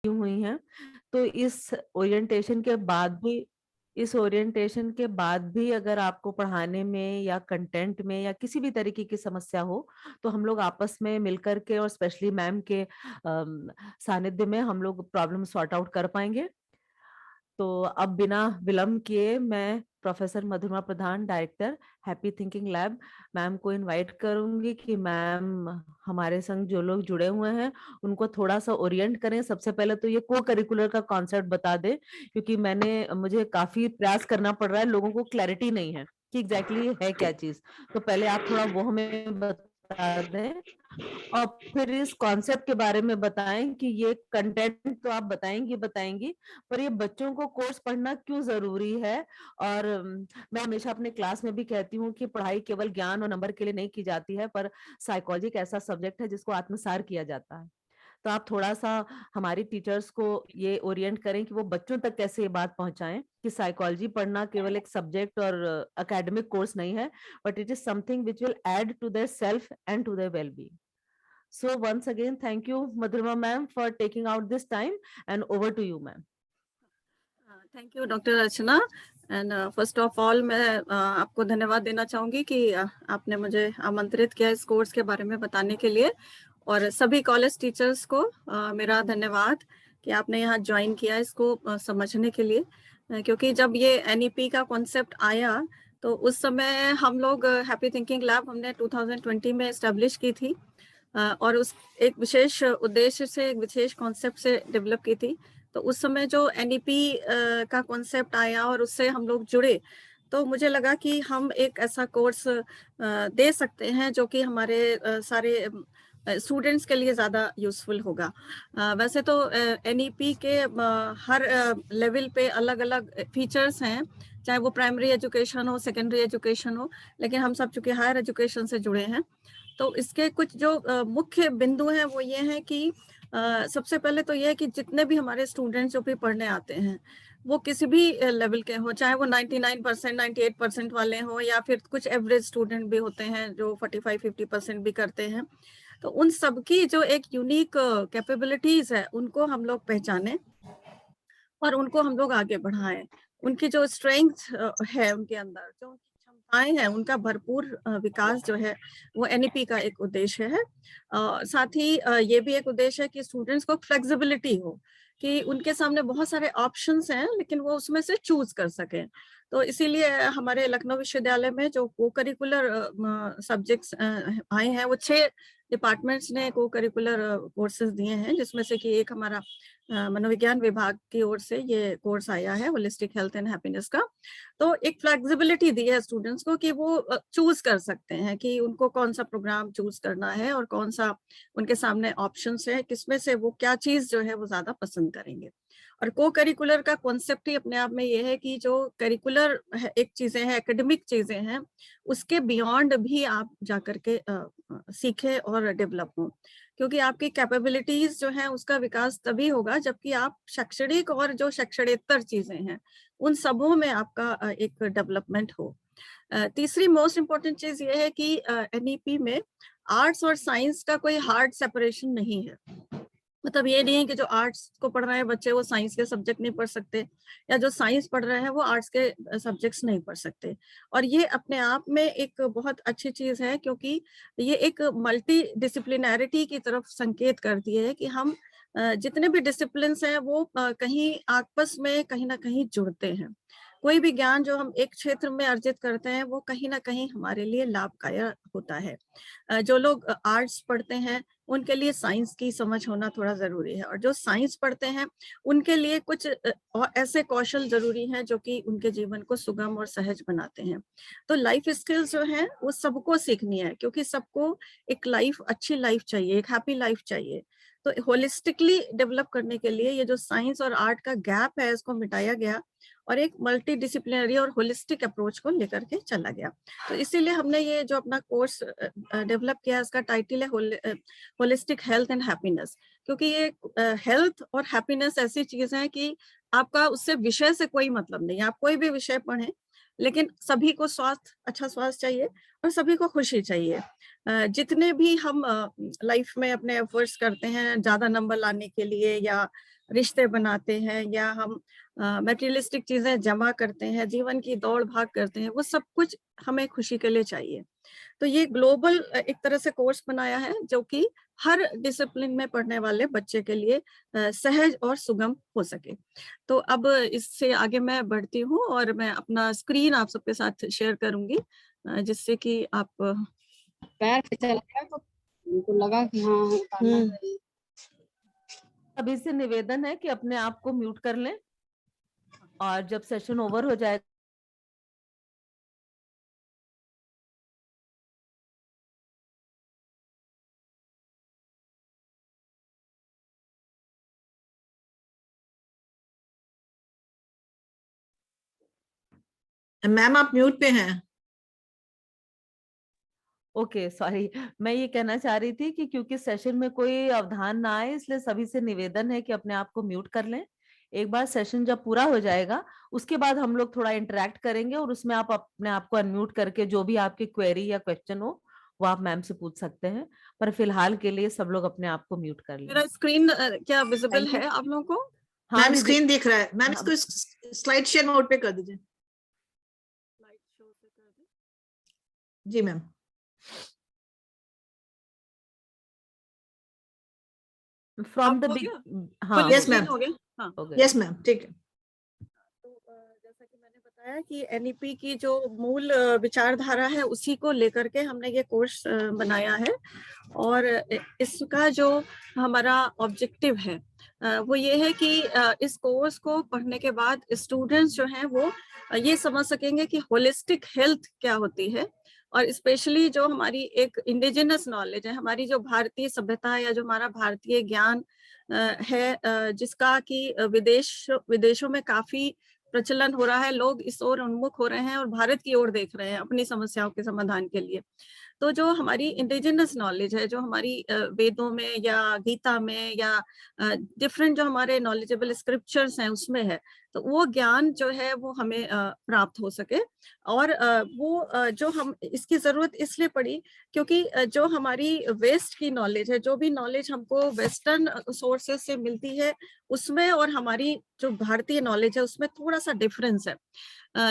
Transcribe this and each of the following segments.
हुई हैं। तो इस ओरिएंटेशन के बाद भी अगर आपको पढ़ाने में या कंटेंट में या किसी भी तरीके की समस्या हो, तो हम लोग आपस में मिलकर के और स्पेशली मैम के सानिध्य में हम लोग प्रॉब्लम सॉर्ट आउट कर पाएंगे। तो अब बिना विलंब किए मैं professor Madhurama Pradhan, director happy thinking lab, ma'am को इनवाइट करूंगी कि मैम हमारे संग जो लोग जुड़े हुए हैं उनको थोड़ा सा ओरिएंट करें। सबसे पहले तो ये को करिकुलर का कॉन्सेप्ट बता दे, क्योंकि मुझे काफी प्रयास करना पड़ रहा है, लोगों को क्लैरिटी नहीं है कि एग्जैक्टली है क्या चीज। तो पहले आप थोड़ा वो हमें बता दें और फिर इस कॉन्सेप्ट के बारे में बताएं कि ये कंटेंट तो आप बताएंगी बताएंगी, पर ये बच्चों को कोर्स पढ़ना क्यों जरूरी है। और मैं हमेशा अपने क्लास में भी कहती हूँ कि पढ़ाई केवल ज्ञान और नंबर के लिए नहीं की जाती है, पर साइकोलॉजी एक ऐसा सब्जेक्ट है जिसको आत्मसार किया जाता है। तो आप थोड़ा सा हमारी टीचर्स को ये ओरिएंट करें कि वो बच्चों तक कैसे ये बात पहुंचाएं कि साइकोलॉजी पढ़ना केवल एक सब्जेक्ट और एकेडमिक कोर्स नहीं है, but it is something which will add to their self and to their wellbeing. So once again, thank you, Madhurima ma'am, for taking out this time, and over to you, ma'am. Thank you doctor Archana. And first of all मैं आपको धन्यवाद देना चाहूंगी कि आपने मुझे आमंत्रित किया इस कोर्स के बारे में बताने के लिए, और सभी कॉलेज टीचर्स को मेरा धन्यवाद कि आपने यहाँ ज्वाइन किया इसको समझने के लिए। क्योंकि जब ये एनईपी का कॉन्सेप्ट आया तो उस समय हम लोग हैप्पी थिंकिंग लैब हमने 2020 में एस्टेब्लिश की थी, और उस एक विशेष उद्देश्य से, एक विशेष कॉन्सेप्ट से डेवलप की थी। तो उस समय जो एनईपी का कॉन्सेप्ट आया और उससे हम लोग जुड़े, तो मुझे लगा कि हम एक ऐसा कोर्स दे सकते हैं जो कि हमारे सारे स्टूडेंट्स के लिए ज़्यादा यूजफुल होगा। वैसे तो एनईपी के हर लेवल पे अलग अलग फीचर्स हैं, चाहे वो प्राइमरी एजुकेशन हो, सेकेंडरी एजुकेशन हो, लेकिन हम सब चूंकि हायर एजुकेशन से जुड़े हैं। तो इसके कुछ जो मुख्य बिंदु हैं वो ये हैं कि सबसे पहले तो ये है कि जितने भी हमारे स्टूडेंट्स जो भी पढ़ने आते हैं वो किसी भी लेवल के हो, चाहे वो 99%, 98% वाले हों, या फिर कुछ एवरेज स्टूडेंट भी होते हैं जो 45-50% भी करते हैं। तो उन सबकी जो एक यूनिक कैपेबिलिटीज है उनको हम लोग पहचानें और उनको हम लोग आगे बढ़ाएं। उनकी जो स्ट्रेंथ है उनके अंदर, जो क्षमताएं हैं, उनका भरपूर विकास जो है वो एनईपी का एक उद्देश्य है। साथ ही ये भी एक उद्देश्य है कि स्टूडेंट्स को फ्लेक्सिबिलिटी हो, कि उनके सामने बहुत सारे ऑप्शंस हैं लेकिन वो उसमें से चूज कर सकें। तो इसीलिए हमारे लखनऊ विश्वविद्यालय में जो को करिकुलर सब्जेक्ट्स आए हैं, वो 6 डिपार्टमेंट्स ने को करिकुलर कोर्सेज दिए हैं, जिसमें से कि एक हमारा मनोविज्ञान विभाग की ओर से ये कोर्स आया है, होलिस्टिक हेल्थ एंड हैप्पीनेस का। तो एक फ्लेक्सिबिलिटी दी है स्टूडेंट्स को कि वो चूज कर सकते हैं कि उनको कौन सा प्रोग्राम चूज करना है और कौन सा उनके सामने ऑप्शंस है, किसमें से वो क्या चीज जो है वो ज्यादा पसंद करेंगे। और को करिकुलर का कॉन्सेप्ट ही अपने आप में ये है कि जो करिकुलर एक चीजें हैं, एकेडमिक चीजें हैं, उसके बियॉन्ड भी आप जाकर के सीखें और डेवलप हों। क्योंकि आपकी कैपेबिलिटीज जो है उसका विकास तभी होगा जबकि आप शैक्षणिक और जो शैक्षणेतर चीजें हैं उन सबों में आपका एक डेवलपमेंट हो। तीसरी मोस्ट इम्पोर्टेंट चीज ये है कि एनईपी में आर्ट्स और साइंस का कोई हार्ड सेपरेशन नहीं है। मतलब ये नहीं है कि जो आर्ट्स को पढ़ रहे हैं बच्चे वो साइंस के सब्जेक्ट नहीं पढ़ सकते, या जो साइंस पढ़ रहे हैं वो आर्ट्स के सब्जेक्ट्स नहीं पढ़ सकते। और ये अपने आप में एक बहुत अच्छी चीज है, क्योंकि ये एक मल्टी डिसिप्लिनैरिटी की तरफ संकेत करती है कि हम जितने भी डिसिप्लिन्स हैं वो कहीं आपस में कहीं ना कहीं जुड़ते हैं। कोई भी ज्ञान जो हम एक क्षेत्र में अर्जित करते हैं वो कहीं ना कहीं हमारे लिए लाभकारी होता है। जो लोग आर्ट्स पढ़ते हैं उनके लिए साइंस की समझ होना थोड़ा जरूरी है, और जो साइंस पढ़ते हैं उनके लिए कुछ और ऐसे कौशल जरूरी हैं जो कि उनके जीवन को सुगम और सहज बनाते हैं। तो लाइफ स्किल्स जो हैं वो सबको सीखनी है, क्योंकि सबको एक लाइफ, अच्छी लाइफ चाहिए, एक हैप्पी लाइफ चाहिए। तो होलिस्टिकली डेवलप करने के लिए ये जो साइंस और आर्ट का गैप है इसको मिटाया गया और एक मल्टी डिसिप्लिनरी और होलिस्टिक अप्रोच को लेकर के चला गया। तो इसीलिए हमने ये जो अपना कोर्स डेवलप किया, इसका टाइटल है होलिस्टिक हेल्थ एंड हैप्पीनेस। क्योंकि ये हेल्थ और हैप्पीनेस ऐसी चीज है कि आपका उससे विषय से कोई मतलब नहीं है। आप कोई भी विषय पढ़ें, लेकिन सभी को अच्छा स्वास्थ्य चाहिए और सभी को खुशी चाहिए। जितने भी हम लाइफ में अपने एफर्ट्स करते हैं ज्यादा नंबर लाने के लिए, या रिश्ते बनाते हैं, या हम मटेरियलिस्टिक चीजें जमा करते हैं, जीवन की दौड़ भाग करते हैं, वो सब कुछ हमें खुशी के लिए चाहिए। तो ये ग्लोबल एक तरह से कोर्स बनाया है जो कि हर डिसिप्लिन में पढ़ने वाले बच्चे के लिए सहज और सुगम हो सके। तो अब इससे आगे मैं बढ़ती हूँ और मैं अपना स्क्रीन आप सबके साथ शेयर करूंगी, जिससे कि आप पैर फिसल गया तो उनको लगा कि हाँ उतारना चाहिए। अभी से निवेदन है कि अपने आप को म्यूट कर लें और जब सेशन ओवर हो जाए मैम आप म्यूट पे हैं। ओके सॉरी, मैं ये कहना चाह रही थी कि क्योंकि सेशन में कोई अवधान ना आए इसलिए सभी से निवेदन है कि अपने आप को म्यूट कर लें। एक बार सेशन जब पूरा हो जाएगा उसके बाद हम लोग थोड़ा इंटरेक्ट करेंगे और उसमें आप अपने आप को अनम्यूट करके जो भी आपकी क्वेरी या क्वेश्चन हो वो आप मैम से पूछ सकते हैं, पर फिलहाल के लिए सब लोग अपने आप को म्यूट कर लें। मेरा स्क्रीन क्या विजिबल Thank you. है आप लोगों को? हाँ मैम दीदी, स्क्रीन दिख रहा है। मैम हाँ। इसको स्लाइड शेयर मोड पे कर दीजिए। जी मैम। फ्रॉम द हो बिग, गया? हाँ फुल Yes, स्क्रीन ma'am. हो गया? हाँ। हो गया। यस मैम ठीक है। तो जैसा कि मैंने बताया कि एनईपी की जो मूल विचारधारा है उसी को लेकर के हमने ये कोर्स बनाया है, और इसका जो हमारा ऑब्जेक्टिव है वो ये है कि इस कोर्स को पढ़ने के बाद स्टूडेंट्स जो हैं वो ये समझ सकेंगे कि होलिस्टिक हेल्थ क्या होती है, और स्पेशली जो हमारी एक इंडिजिनस नॉलेज है, हमारी जो भारतीय सभ्यता या जो हमारा भारतीय ज्ञान है, जिसका कि विदेशों में काफी प्रचलन हो रहा है, लोग इस ओर उन्मुख हो रहे हैं और भारत की ओर देख रहे हैं अपनी समस्याओं के समाधान के लिए। तो जो हमारी इंडिजिनस नॉलेज है, जो हमारी वेदों में या गीता में या डिफरेंट जो हमारे नॉलेजेबल स्क्रिप्चर्स हैं उसमें है, तो वो ज्ञान जो है वो हमें प्राप्त हो सके। और वो जो हम इसकी जरूरत इसलिए पड़ी क्योंकि जो हमारी वेस्ट की नॉलेज है, जो भी नॉलेज हमको वेस्टर्न सोर्सेस से मिलती है उसमें और हमारी जो भारतीय नॉलेज है उसमें थोड़ा सा डिफरेंस है।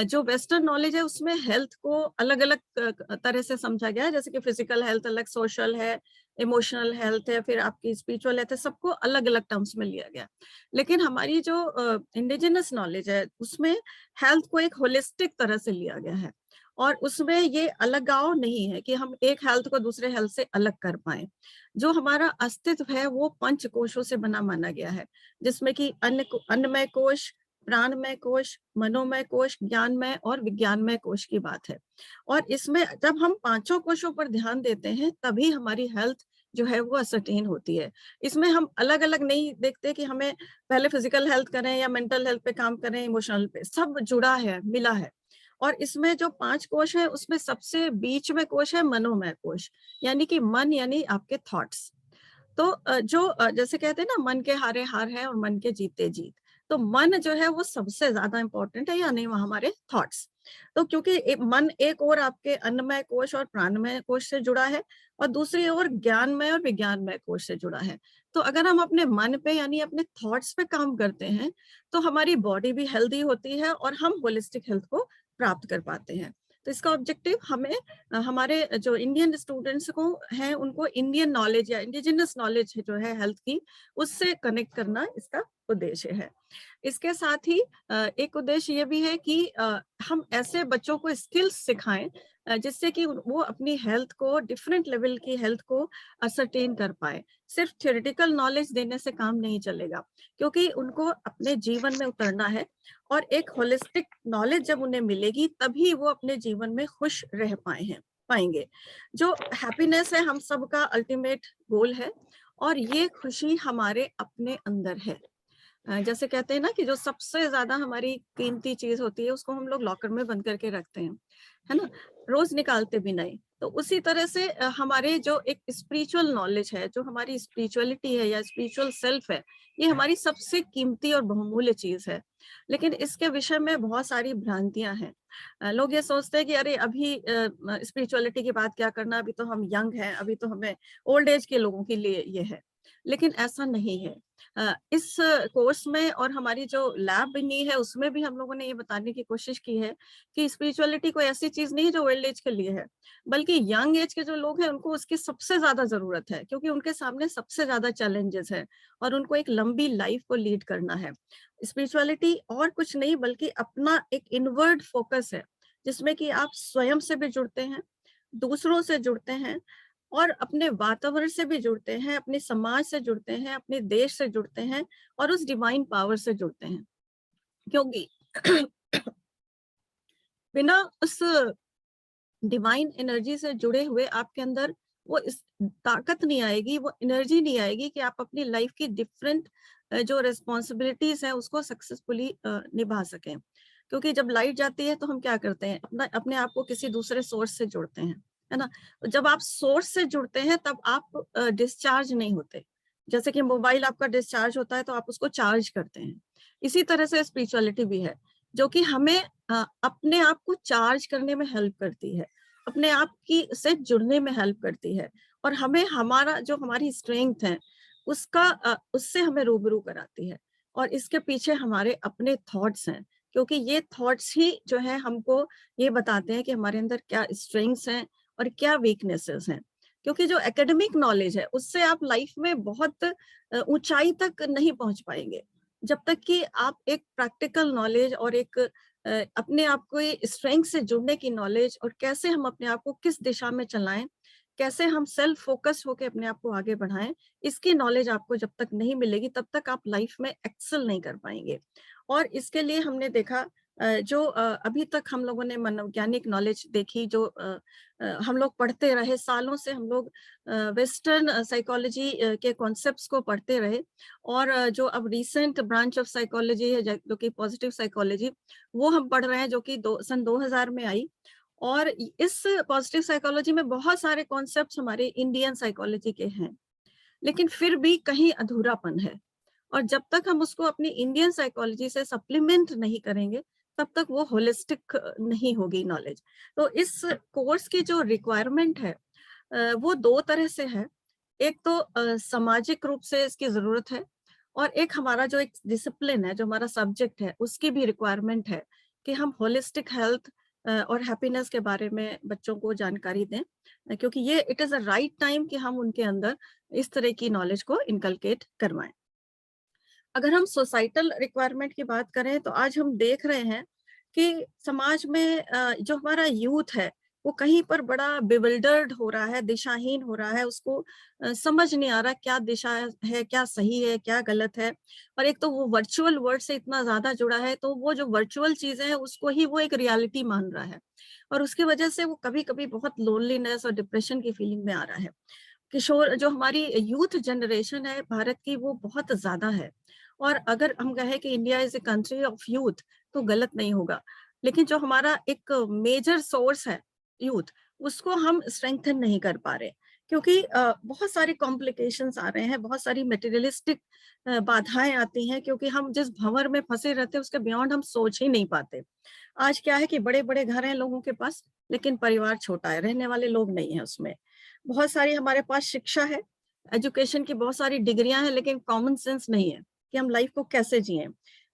जो वेस्टर्न नॉलेज है उसमें हेल्थ को अलग अलग तरह से समझा गया है, जैसे कि फिजिकल हेल्थ अलग, सोशल है, इमोशनल हेल्थ है, फिर आपकी स्पिरिचुअल हेल्थ है, सबको अलग अलग टर्म्स में लिया गया। लेकिन हमारी जो इंडिजिनस नॉलेज है उसमें हेल्थ को एक होलिस्टिक तरह से लिया गया है, और उसमें ये अलगाव नहीं है कि हम एक हेल्थ को दूसरे हेल्थ से अलग कर पाए। जो हमारा अस्तित्व है वो पंच कोशों से बना माना गया है, जिसमें कि अन्नमय कोश, प्राणमय कोश, मनोमय कोश, ज्ञानमय और विज्ञानमय कोश की बात है। और इसमें जब हम पांचों कोशों पर ध्यान देते हैं तभी हमारी हेल्थ जो है वो असरटेन होती है। इसमें हम अलग अलग नहीं देखते कि हमें पहले फिजिकल हेल्थ करें या मेंटल हेल्थ पे काम करें, इमोशनल पे, सब जुड़ा है, मिला है। और इसमें जो पांच कोश है उसमें सबसे बीच में कोश है मनोमय कोश, यानी कि मन यानी आपके थॉट्स। तो जैसे कहते हैं ना, मन के हारे हार है और मन के जीते जीत, तो मन जो है वो सबसे ज्यादा इंपॉर्टेंट है, यानी वह हमारे थॉट्स। तो क्योंकि मन एक और आपके अन्नमय कोश और प्राणमय कोश से जुड़ा है, और दूसरी ओर ज्ञानमय और विज्ञानमय कोश से जुड़ा है। तो अगर हम अपने मन पे यानी अपने थॉट्स पे काम करते हैं तो हमारी बॉडी भी हेल्दी होती है और हम होलिस्टिक हेल्थ को प्राप्त कर पाते हैं। तो इसका ऑब्जेक्टिव हमें हमारे जो इंडियन स्टूडेंट्स को हैं उनको इंडियन नॉलेज या इंडिजिनस नॉलेज जो है हेल्थ की, उससे कनेक्ट करना इसका उद्देश्य है। इसके साथ ही एक उद्देश्य ये भी है कि हम ऐसे बच्चों को स्किल्स सिखाएं जिससे कि वो अपनी हेल्थ को, डिफरेंट लेवल की हेल्थ को असरटेन कर पाए। सिर्फ थ्योरेटिकल नॉलेज देने से काम नहीं चलेगा, क्योंकि उनको अपने जीवन में उतरना है, और एक होलिस्टिक नॉलेज जब उन्हें मिलेगी तभी वो अपने जीवन में खुश रह पाएंगे। जो हैप्पीनेस है हम सबका अल्टीमेट गोल है, और ये खुशी हमारे अपने अंदर है। जैसे कहते हैं ना कि जो सबसे ज्यादा हमारी कीमती चीज होती है उसको हम लोग लॉकर में बंद करके रखते हैं, है ना। रोज निकालते भी नहीं। तो उसी तरह से हमारे जो एक स्पिरिचुअल नॉलेज है, जो हमारी स्पिरिचुअलिटी है या स्पिरिचुअल सेल्फ है, ये हमारी सबसे कीमती और बहुमूल्य चीज है। लेकिन इसके विषय में बहुत सारी भ्रांतियां हैं। लोग ये सोचते हैं कि अरे अभी स्पिरिचुअलिटी की बात क्या करना, अभी तो हम यंग हैं, अभी तो हमें ओल्ड एज के लोगों के लिए ये है। लेकिन ऐसा नहीं है। इस कोर्स में और हमारी जो लैब बनी है उसमें भी हम लोगों ने ये बताने की कोशिश की है कि स्पिरिचुअलिटी कोई ऐसी चीज नहीं है जो ओल्ड एज के लिए है, बल्कि यंग एज के जो लोग हैं उनको उसकी सबसे ज्यादा जरूरत है, क्योंकि उनके सामने सबसे ज्यादा चैलेंजेस है और उनको एक लंबी लाइफ को लीड करना है। स्पिरिचुअलिटी और कुछ नहीं बल्कि अपना एक इनवर्ड फोकस है, जिसमें कि आप स्वयं से भी जुड़ते हैं, दूसरों से जुड़ते हैं और अपने वातावरण से भी जुड़ते हैं, अपने समाज से जुड़ते हैं, अपने देश से जुड़ते हैं और उस डिवाइन पावर से जुड़ते हैं। क्योंकि बिना उस डिवाइन एनर्जी से जुड़े हुए आपके अंदर वो इस ताकत नहीं आएगी, वो एनर्जी नहीं आएगी कि आप अपनी लाइफ की डिफरेंट जो रिस्पॉन्सिबिलिटीज हैं उसको सक्सेसफुली निभा सकें। क्योंकि जब लाइट जाती है तो हम क्या करते हैं, अपने आप को किसी दूसरे सोर्स से जुड़ते हैं, है ना। जब आप सोर्स से जुड़ते हैं तब आप डिस्चार्ज नहीं होते। जैसे कि मोबाइल आपका डिस्चार्ज होता है तो आप उसको चार्ज करते हैं, इसी तरह से स्पिरिचुअलिटी भी है, जो कि हमें अपने आप को चार्ज करने में हेल्प करती है, अपने आप की से जुड़ने में हेल्प करती है और हमें हमारा जो हमारी स्ट्रेंथ है उससे हमें रूबरू कराती है। और इसके पीछे हमारे अपने थॉट्स हैं, क्योंकि ये थॉट्स ही जो है हमको ये बताते हैं कि हमारे अंदर क्या स्ट्रेंथ्स हैं और क्या वीकनेसेस हैं। क्योंकि जो एकेडमिक नॉलेज है उससे आप लाइफ में बहुत ऊंचाई तक नहीं पहुंच पाएंगे, जब तक कि आप एक प्रैक्टिकल नॉलेज और एक अपने आप को स्ट्रेंथ से जुड़ने की नॉलेज और कैसे हम अपने आप को किस दिशा में चलाएं, कैसे हम सेल्फ फोकस होकर अपने आप को आगे बढ़ाएं, इसकी नॉलेज आपको जब तक नहीं मिलेगी तब तक आप लाइफ में एक्सेल नहीं कर पाएंगे। और इसके लिए हमने देखा जो अभी तक हम लोगों ने मनोवैज्ञानिक नॉलेज देखी, जो हम लोग पढ़ते रहे सालों से, हम लोग वेस्टर्न साइकोलॉजी के कॉन्सेप्ट्स को पढ़ते रहे और जो अब रिसेंट ब्रांच ऑफ साइकोलॉजी है जो कि पॉजिटिव साइकोलॉजी, वो हम पढ़ रहे हैं, जो कि सन 2000 में आई। और इस पॉजिटिव साइकोलॉजी में बहुत सारे कॉन्सेप्ट्स हमारे इंडियन साइकोलॉजी के हैं, लेकिन फिर भी कहीं अधूरापन है। और जब तक हम उसको अपनी इंडियन साइकोलॉजी से सप्लीमेंट नहीं करेंगे तब तक वो होलिस्टिक नहीं होगी नॉलेज। तो इस कोर्स की जो रिक्वायरमेंट है वो दो तरह से है। एक तो सामाजिक रूप से इसकी जरूरत है और एक हमारा जो एक डिसिप्लिन है, जो हमारा सब्जेक्ट है, उसकी भी रिक्वायरमेंट है कि हम होलिस्टिक हेल्थ और हैप्पीनेस के बारे में बच्चों को जानकारी दें, क्योंकि ये it is a right time कि हम उनके अंदर इस तरह की नॉलेज को इनकलकेट करवाएं। अगर हम सोसाइटल रिक्वायरमेंट की बात करें तो आज हम देख रहे हैं कि समाज में जो हमारा यूथ है वो कहीं पर बड़ा बिविल्डर्ड हो रहा है, दिशाहीन हो रहा है, उसको समझ नहीं आ रहा क्या दिशा है, क्या सही है, क्या गलत है। और एक तो वो वर्चुअल वर्ल्ड से इतना ज्यादा जुड़ा है, तो वो जो वर्चुअल चीजें हैं उसको ही वो एक रियलिटी मान रहा है और उसकी वजह से वो कभी कभी बहुत लोनलीनेस और डिप्रेशन की फीलिंग में आ रहा है। किशोर जो हमारी यूथ जनरेशन है भारत की, वो बहुत ज्यादा है। और अगर हम कहें कि India is a country of youth तो गलत नहीं होगा, लेकिन जो हमारा एक मेजर सोर्स है यूथ, उसको हम स्ट्रेंथन नहीं कर पा रहे, क्योंकि बहुत सारी कॉम्प्लिकेशंस आ रहे हैं, बहुत सारी मटेरियलिस्टिक बाधाएं आती हैं, क्योंकि हम जिस भंवर में फंसे रहते हैं उसके बियॉन्ड हम सोच ही नहीं पाते। आज क्या है कि बड़े बड़े घर हैं लोगों के पास, लेकिन परिवार छोटा है, रहने वाले लोग नहीं है उसमें। बहुत सारी हमारे पास शिक्षा है, एजुकेशन की बहुत सारी डिग्रियां हैं, लेकिन कॉमन सेंस नहीं है कि हम लाइफ को कैसे जिए।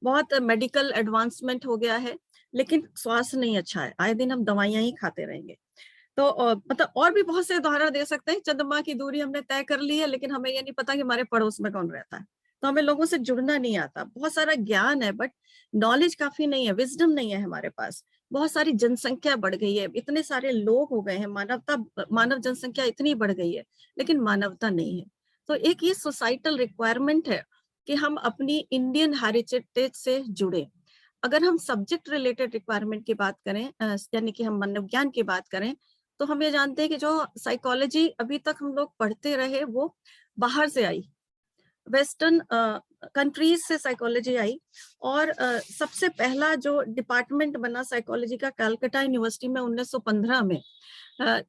बहुत मेडिकल एडवांसमेंट हो गया है, लेकिन स्वास्थ्य नहीं अच्छा है, आए दिन हम दवाइयां ही खाते रहेंगे। तो मतलब और भी बहुत से उदाहरण दे सकते हैं। चंद्रमा की दूरी हमने तय कर ली है, लेकिन हमें ये नहीं पता कि हमारे पड़ोस में कौन रहता है, तो हमें लोगों से जुड़ना नहीं आता। बहुत सारा ज्ञान है बट नॉलेज काफी नहीं है, विजडम नहीं है हमारे पास। बहुत सारी जनसंख्या बढ़ गई है, इतने सारे लोग हो गए हैं, मानव जनसंख्या इतनी बढ़ गई है, लेकिन मानवता नहीं है। तो एक ये सोसाइटल रिक्वायरमेंट है कि हम अपनी इंडियन हेरिटेज से जुड़े। अगर हम सब्जेक्ट रिलेटेड रिक्वायरमेंट की बात करें, यानी कि हम मनोविज्ञान की बात करें, तो हम ये जानते हैं कि जो साइकोलॉजी अभी तक हम लोग पढ़ते रहे वो बाहर से आई, वेस्टर्न कंट्रीज से साइकोलॉजी आई और सबसे पहला जो डिपार्टमेंट बना साइकोलॉजी का कलकत्ता यूनिवर्सिटी में 1915 में।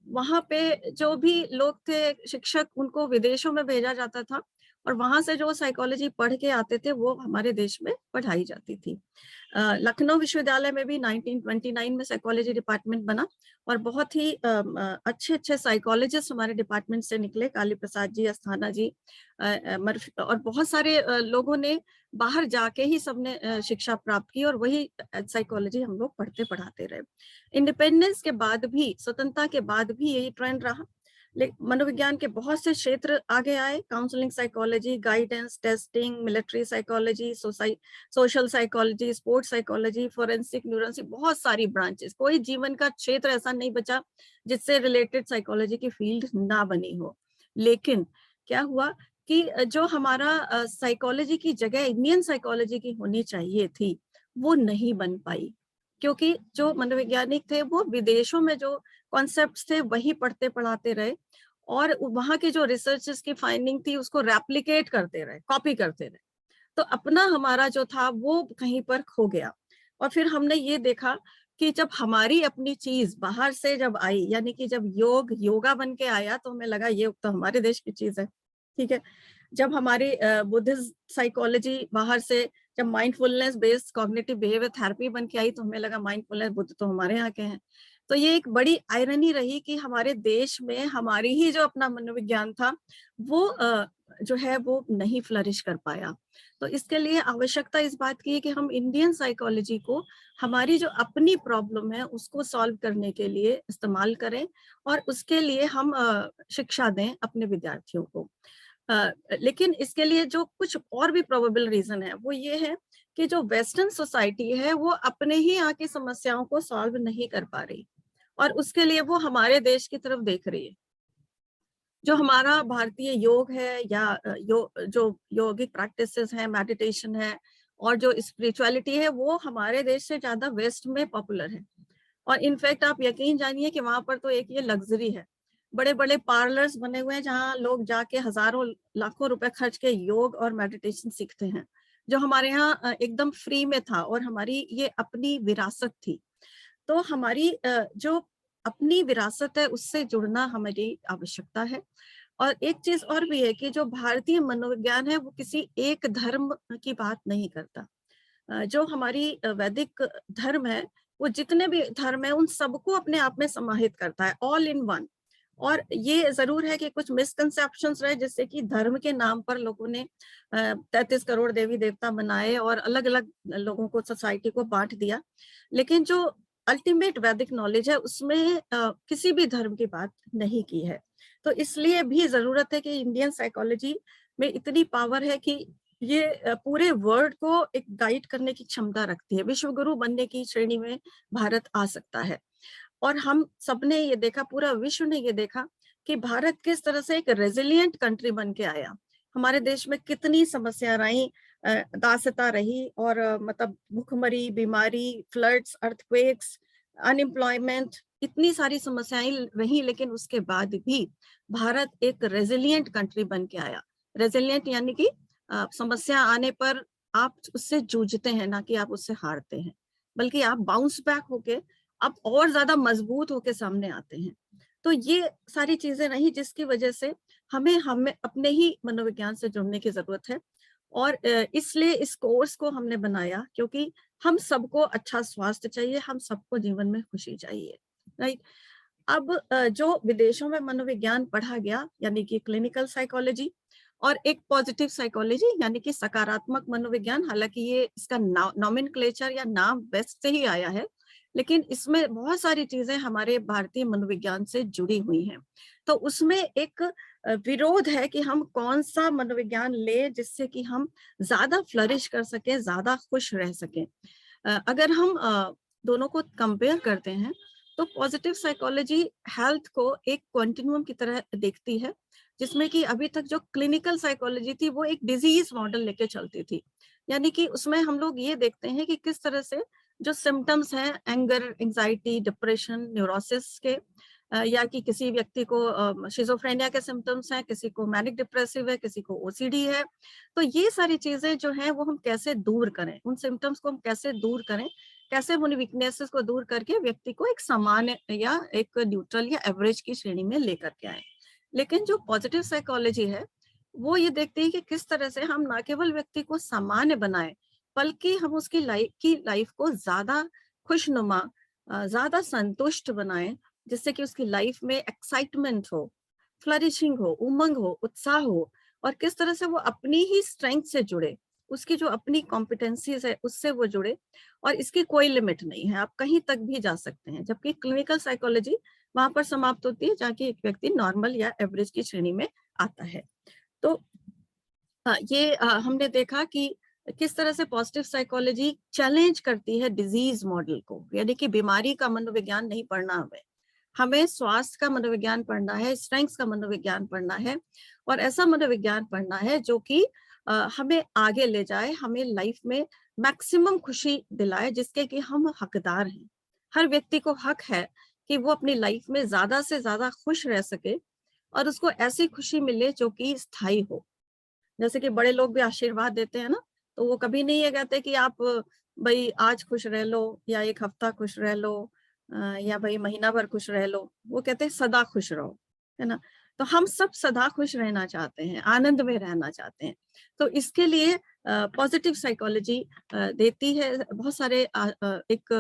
वहाँ पे जो भी लोग थे शिक्षक, उनको विदेशों में भेजा जाता था और वहां से जो साइकोलॉजी पढ़ के आते थे वो हमारे देश में पढ़ाई जाती थी। लखनऊ विश्वविद्यालय में भी 1929 में साइकोलॉजी डिपार्टमेंट बना और बहुत ही अच्छे अच्छे साइकोलॉजिस्ट हमारे डिपार्टमेंट से निकले, काली प्रसाद जी, अस्थाना जी, और बहुत सारे लोगों ने बाहर जाके ही सबने शिक्षा प्राप्त की और वही साइकोलॉजी हम लोग पढ़ते पढ़ाते रहे। इंडिपेंडेंस के बाद भी, स्वतंत्रता के बाद भी यही ट्रेंड रहा। मनोविज्ञान के बहुत से क्षेत्र आगे आए, counselling psychology, guidance, testing, military psychology, social psychology, sports psychology, forensic neurology, बहुत सारी ब्रांचेस। कोई जीवन का क्षेत्र ऐसा नहीं बचा जिससे रिलेटेड साइकोलॉजी की फील्ड ना बनी हो। लेकिन क्या हुआ कि जो हमारा साइकोलॉजी की जगह इंडियन साइकोलॉजी की होनी चाहिए थी वो नहीं बन पाई, क्योंकि जो मनोवैज्ञानिक थे वो विदेशों में जो कॉन्सेप्ट्स थे वही पढ़ते पढ़ाते रहे और वहां की जो रिसर्चर्स की फाइंडिंग थी उसको रेप्लिकेट करते रहे, कॉपी करते रहे। तो अपना हमारा जो था वो कहीं पर खो गया। और फिर हमने ये देखा कि जब हमारी अपनी चीज बाहर से जब आई, यानी कि जब योगा बन के आया, तो हमें लगा ये तो हमारे देश की चीज है, ठीक है। जब हमारी बुद्धिस्ट साइकोलॉजी बाहर से, जब mindfulness based cognitive behaviour therapy बन के आई, तो हमें लगा माइंडफुलनेस बुद्ध तो हमारे यहाँ के हैं। तो ये एक बड़ी आयरनी रही कि हमारे देश में हमारी ही जो अपना मनोविज्ञान था वो जो है वो नहीं फ्लरिश कर पाया। तो इसके लिए आवश्यकता इस बात की है कि हम इंडियन साइकोलॉजी को हमारी जो अपनी प्रॉब्लम है उसको सॉल्व करने के लिए इस्तेमाल करें और उसके लिए हम शिक्षा दें अपने विद्यार्थियों को। लेकिन इसके लिए जो कुछ और भी प्रोबेबल रीजन है वो ये है कि जो वेस्टर्न सोसाइटी है वो अपने ही यहाँ की समस्याओं को सॉल्व नहीं कर पा रही और उसके लिए वो हमारे देश की तरफ देख रही है। जो हमारा भारतीय योग है या जो योगिक प्रैक्टिसेस हैं, मेडिटेशन है और जो स्पिरिचुअलिटी है, वो हमारे देश से ज्यादा वेस्ट में पॉपुलर है। और इनफैक्ट आप यकीन जानिए कि वहां पर तो एक ये लग्जरी है, बड़े बड़े पार्लर्स बने हुए हैं जहाँ लोग जाके हजारों लाखों रुपए खर्च के योग और मेडिटेशन सीखते हैं, जो हमारे यहाँ एकदम फ्री में था और हमारी ये अपनी विरासत थी। तो हमारी जो अपनी विरासत है उससे जुड़ना हमारी आवश्यकता है। और एक चीज और भी है कि जो भारतीय मनोविज्ञान है वो किसी एक धर्म की बात नहीं करता। जो हमारी वैदिक धर्म है वो जितने भी धर्म है उन सबको अपने आप में समाहित करता है, ऑल इन वन। और ये जरूर है कि कुछ मिसकंसेप्शंस रहे, जैसे कि धर्म के नाम पर लोगों ने 33 करोड़ देवी देवता बनाए और अलग अलग लोगों को, सोसाइटी को बांट दिया। लेकिन जो अल्टीमेट वैदिक नॉलेज है उसमें किसी भी धर्म की बात नहीं की है। तो इसलिए भी जरूरत है कि इंडियन साइकोलॉजी में इतनी पावर है कि ये पूरे वर्ल्ड को एक गाइड करने की क्षमता रखती है। विश्व गुरु बनने की श्रेणी में भारत आ सकता है। और हम सबने ये देखा, पूरा विश्व ने ये देखा कि भारत किस तरह से एक रेजिलिएंट कंट्री बन के आया। हमारे देश में कितनी समस्या रही, दासता रही और मतलब भूखमरी, बीमारी, फ्लड्स, अर्थक्वेक्स, अनएम्प्लॉयमेंट, इतनी सारी समस्याएं रही, लेकिन उसके बाद भी भारत एक रेजिलिएंट कंट्री बन के आया। रेजिलिएंट यानी कि समस्या आने पर आप उससे जूझते हैं, ना कि आप उससे हारते हैं, बल्कि आप बाउंस बैक होके आप और ज्यादा मजबूत होके सामने आते हैं। तो ये सारी चीजें रही जिसकी वजह से हमें अपने ही मनोविज्ञान से जुड़ने की जरूरत है। और इसलिए इस कोर्स को हमने बनाया क्योंकि हम सबको अच्छा स्वास्थ्य चाहिए, हम सबको जीवन में खुशी चाहिए, राइट। अब जो विदेशों में मनोविज्ञान पढ़ा गया, यानी कि क्लिनिकल साइकोलॉजी और एक पॉजिटिव साइकोलॉजी यानी कि सकारात्मक मनोविज्ञान, हालांकि ये इसका नॉमेनक्लेचर या नाम वेस्ट से ही आया है, लेकिन इसमें बहुत सारी चीजें हमारे भारतीय मनोविज्ञान से जुड़ी हुई हैं। तो उसमें एक विरोध है कि हम कौन सा मनोविज्ञान ले जिससे कि हम ज्यादा फ्लरिश कर सकें, ज्यादा खुश रह सकें। अगर हम दोनों को कंपेयर करते हैं तो पॉजिटिव साइकोलॉजी हेल्थ को एक कंटिन्यूम की तरह देखती है, जिसमें कि अभी तक जो क्लिनिकल साइकोलॉजी थी वो एक डिजीज मॉडल लेके चलती थी। यानी कि उसमें हम लोग ये देखते हैं कि किस तरह से जो सिम्टम्स हैं एंगर, एंजाइटी, डिप्रेशन, न्यूरोसिस के, या कि किसी व्यक्ति को शिजोफ्रेनिया के सिम्टम्स हैं, किसी को मैनिक डिप्रेसिव है, किसी को ओसीडी है। तो ये सारी चीजें जो हैं वो हम कैसे दूर करें, उन सिम्टम्स को हम कैसे दूर करें, कैसे उन वीकनेसेस को दूर करके व्यक्ति को एक सामान्य या एक न्यूट्रल या एवरेज की श्रेणी में लेकर के आए। लेकिन जो पॉजिटिव साइकोलॉजी है वो ये देखती है कि किस तरह से हम ना केवल व्यक्ति को सामान्य बनाए, बल्कि हम उसकी लाइफ को ज्यादा खुशनुमा, ज्यादा संतुष्ट बनाएं, जिससे कि उसकी लाइफ में एक्साइटमेंट हो, फ्लरिशिंग हो, उमंग हो, उत्साह हो, और किस तरह से वो अपनी ही स्ट्रेंथ से जुड़े, उसकी जो अपनी कॉम्पिटेंसीज है उससे वो जुड़े, और इसकी कोई लिमिट नहीं है, आप कहीं तक भी जा सकते हैं। जबकि क्लिनिकल साइकोलॉजी वहां पर समाप्त होती है जहाँ की एक व्यक्ति नॉर्मल या एवरेज की श्रेणी में आता है। तो ये हमने देखा कि किस तरह से पॉजिटिव साइकोलॉजी चैलेंज करती है डिजीज मॉडल को, यानी कि बीमारी का मनोविज्ञान नहीं पढ़ना हमें, हमें स्वास्थ्य का मनोविज्ञान पढ़ना है, स्ट्रेंथ्स का मनोविज्ञान पढ़ना है, और ऐसा मनोविज्ञान पढ़ना है जो कि हमें आगे ले जाए, हमें लाइफ में मैक्सिमम खुशी दिलाए, जिसके कि हम हकदार हैं। हर व्यक्ति को हक है कि वो अपनी लाइफ में ज्यादा से ज्यादा खुश रह सके, और उसको ऐसी खुशी मिले जो कि स्थायी हो। जैसे कि बड़े लोग भी आशीर्वाद देते हैं ना, तो वो कभी नहीं ये कहते कि आप भाई आज खुश रह लो, या एक हफ्ता खुश रह लो, या भाई महीना भर खुश रह लो। वो कहते हैं सदा खुश रहो, है ना। तो हम सब सदा खुश रहना चाहते हैं, आनंद में रहना चाहते हैं। तो इसके लिए पॉजिटिव साइकोलॉजी देती है बहुत सारे एक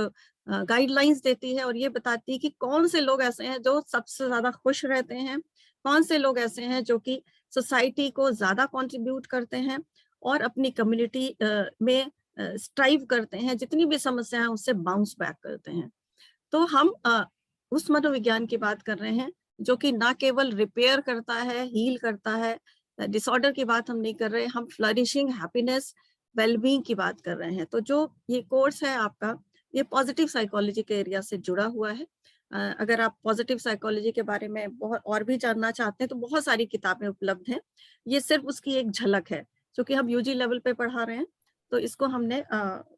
गाइडलाइंस देती है, और ये बताती है कि कौन से लोग ऐसे हैं जो सबसे ज्यादा खुश रहते हैं, कौन से लोग ऐसे हैं जो कि सोसाइटी को ज्यादा कंट्रीब्यूट करते हैं, और अपनी कम्युनिटी में स्ट्राइव करते हैं, जितनी भी समस्या है उससे बाउंस बैक करते हैं। तो हम उस मनोविज्ञान की बात कर रहे हैं जो कि ना केवल रिपेयर करता है, हील करता है, डिसऑर्डर की बात हम नहीं कर रहे, हम फ्लरिशिंग, हैप्पीनेस, वेलबींग की बात कर रहे हैं। तो जो ये कोर्स है आपका, ये पॉजिटिव साइकोलॉजी के एरिया से जुड़ा हुआ है। अगर आप पॉजिटिव साइकोलॉजी के बारे में बहुत और भी जानना चाहते हैं तो बहुत सारी किताबें उपलब्ध हैं। ये सिर्फ उसकी एक झलक है, क्योंकि हम यूजी लेवल पे पढ़ा रहे हैं, तो इसको हमने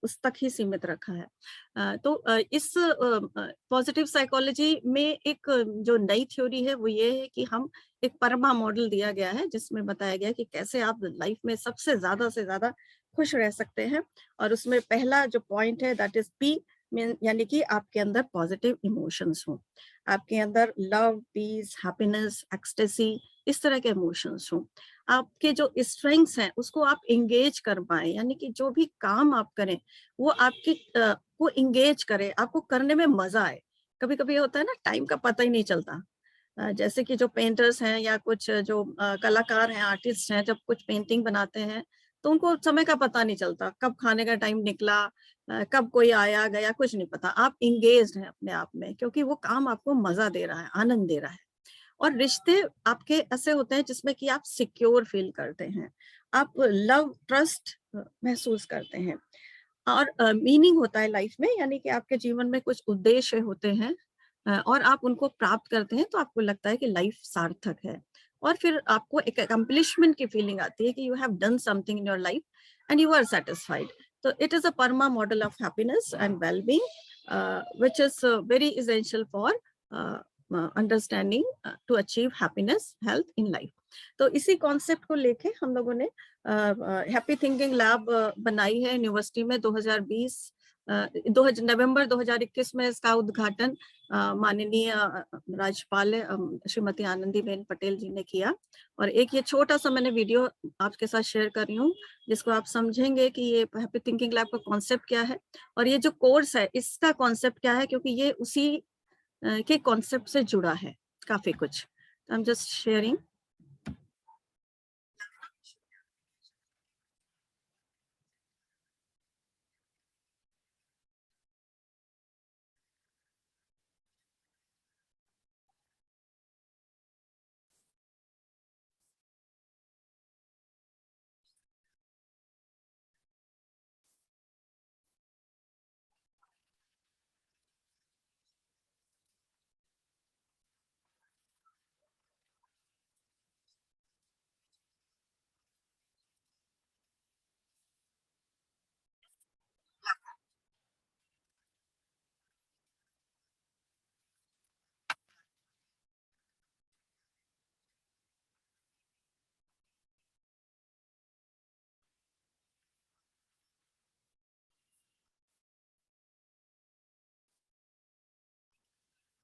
उस तक ही सीमित रखा है। तो इस पॉजिटिव साइकोलॉजी में एक जो नई थ्योरी है वो ये है कि हम एक परमा मॉडल दिया गया है, जिसमें बताया गया है कि कैसे आप लाइफ में सबसे ज्यादा से ज्यादा खुश रह सकते हैं। और उसमें पहला जो पॉइंट है दैट इज पी, यानी कि आपके अंदर पॉजिटिव इमोशंस हो, आपके अंदर लव, पीस, हैप्पीनेस, एक्सटेसी, इस तरह के इमोशंस हो। आपके जो स्ट्रेंग्थ्स हैं उसको आप इंगेज कर पाए, यानी कि जो भी काम आप करें वो आपकी को इंगेज करे, आपको करने में मजा आए। कभी कभी होता है ना, टाइम का पता ही नहीं चलता। जैसे कि जो पेंटर्स हैं या कुछ जो कलाकार हैं, आर्टिस्ट हैं, जब कुछ पेंटिंग बनाते हैं तो उनको समय का पता नहीं चलता, कब खाने का टाइम निकला, कब कोई आया गया, कुछ नहीं पता। आप इंगेज्ड हैं अपने आप में, क्योंकि वो काम आपको मजा दे रहा है, आनंद दे रहा है। और रिश्ते आपके ऐसे होते हैं जिसमें कि आप सिक्योर फील करते हैं, आप लव, ट्रस्ट महसूस करते हैं, और मीनिंग होता है लाइफ में, यानी कि आपके जीवन में कुछ उद्देश्य होते हैं, और आप उनको प्राप्त करते हैं तो आपको लगता है कि लाइफ सार्थक है। और फिर आपको एक अकम्पलिशमेंट की फीलिंग आती है कि you have done something in your life and you are satisfied. तो it is a PERMA model of happiness and wellbeing which is very essential for understanding to achieve happiness, health in life. तो इसी concept को लेके हम लोगों ने happy thinking lab बनाई है यूनिवर्सिटी में 2020 नवंबर 2021 में। इसका उद्घाटन माननीय राज्यपाल श्रीमती आनंदीबेन पटेल जी ने किया। और एक ये छोटा सा मैंने वीडियो आपके साथ शेयर कर रही हूँ, जिसको आप समझेंगे कि ये हैप्पी थिंकिंग लैब का कॉन्सेप्ट क्या है और ये जो कोर्स है इसका कॉन्सेप्ट क्या है, क्योंकि ये उसी के कॉन्सेप्ट से जुड़ा है काफी कुछ। I am just sharing.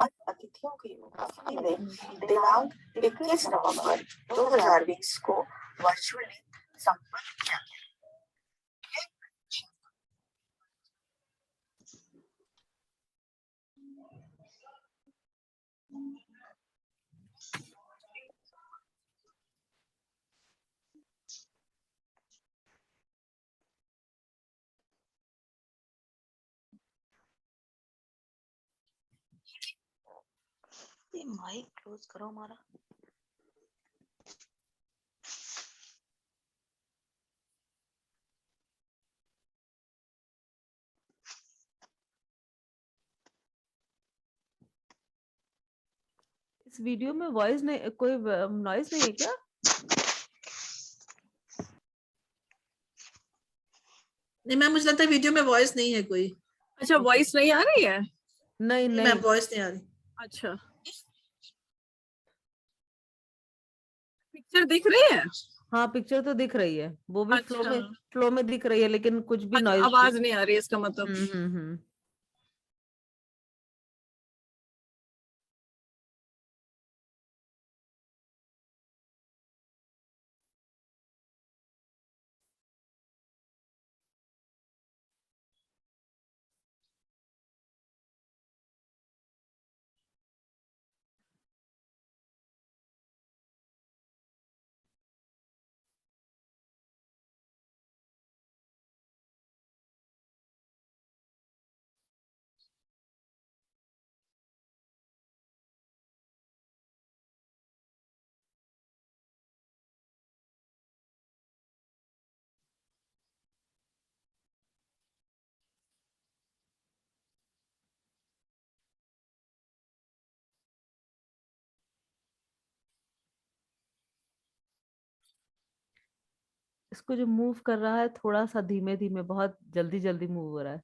अतिथियों की उपस्थिति में दिनांक 21 नवंबर 2020 को वर्चुअली संपन्न किया गया। ये माइक क्लोज करो हमारा। इस वीडियो में वॉइस नहीं, कोई नॉइस नहीं है क्या? नहीं मैम, मुझे लगता है वीडियो में वॉइस नहीं है कोई। अच्छा, वॉइस नहीं आ रही है? नहीं नहीं नहीं। मैम, वॉइस नहीं आ रही। अच्छा, पिक्चर दिख रही है? हाँ पिक्चर तो दिख रही है, वो भी अच्छा, फ्लो में दिख रही है, लेकिन कुछ भी अच्छा, नॉइज। आवाज नहीं आ रही है इसका मतलब। हम्म। इसको जो मूव कर रहा है थोड़ा सा धीमे धीमे, बहुत जल्दी जल्दी मूव हो रहा है।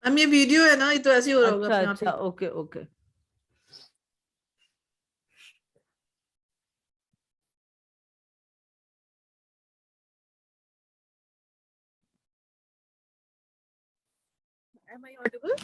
मैम ये वीडियो है ना, ये तो ऐसे ही हो रहा होगा अच्छा अपने आप अच्छा, ही। Okay okay. Am I audible?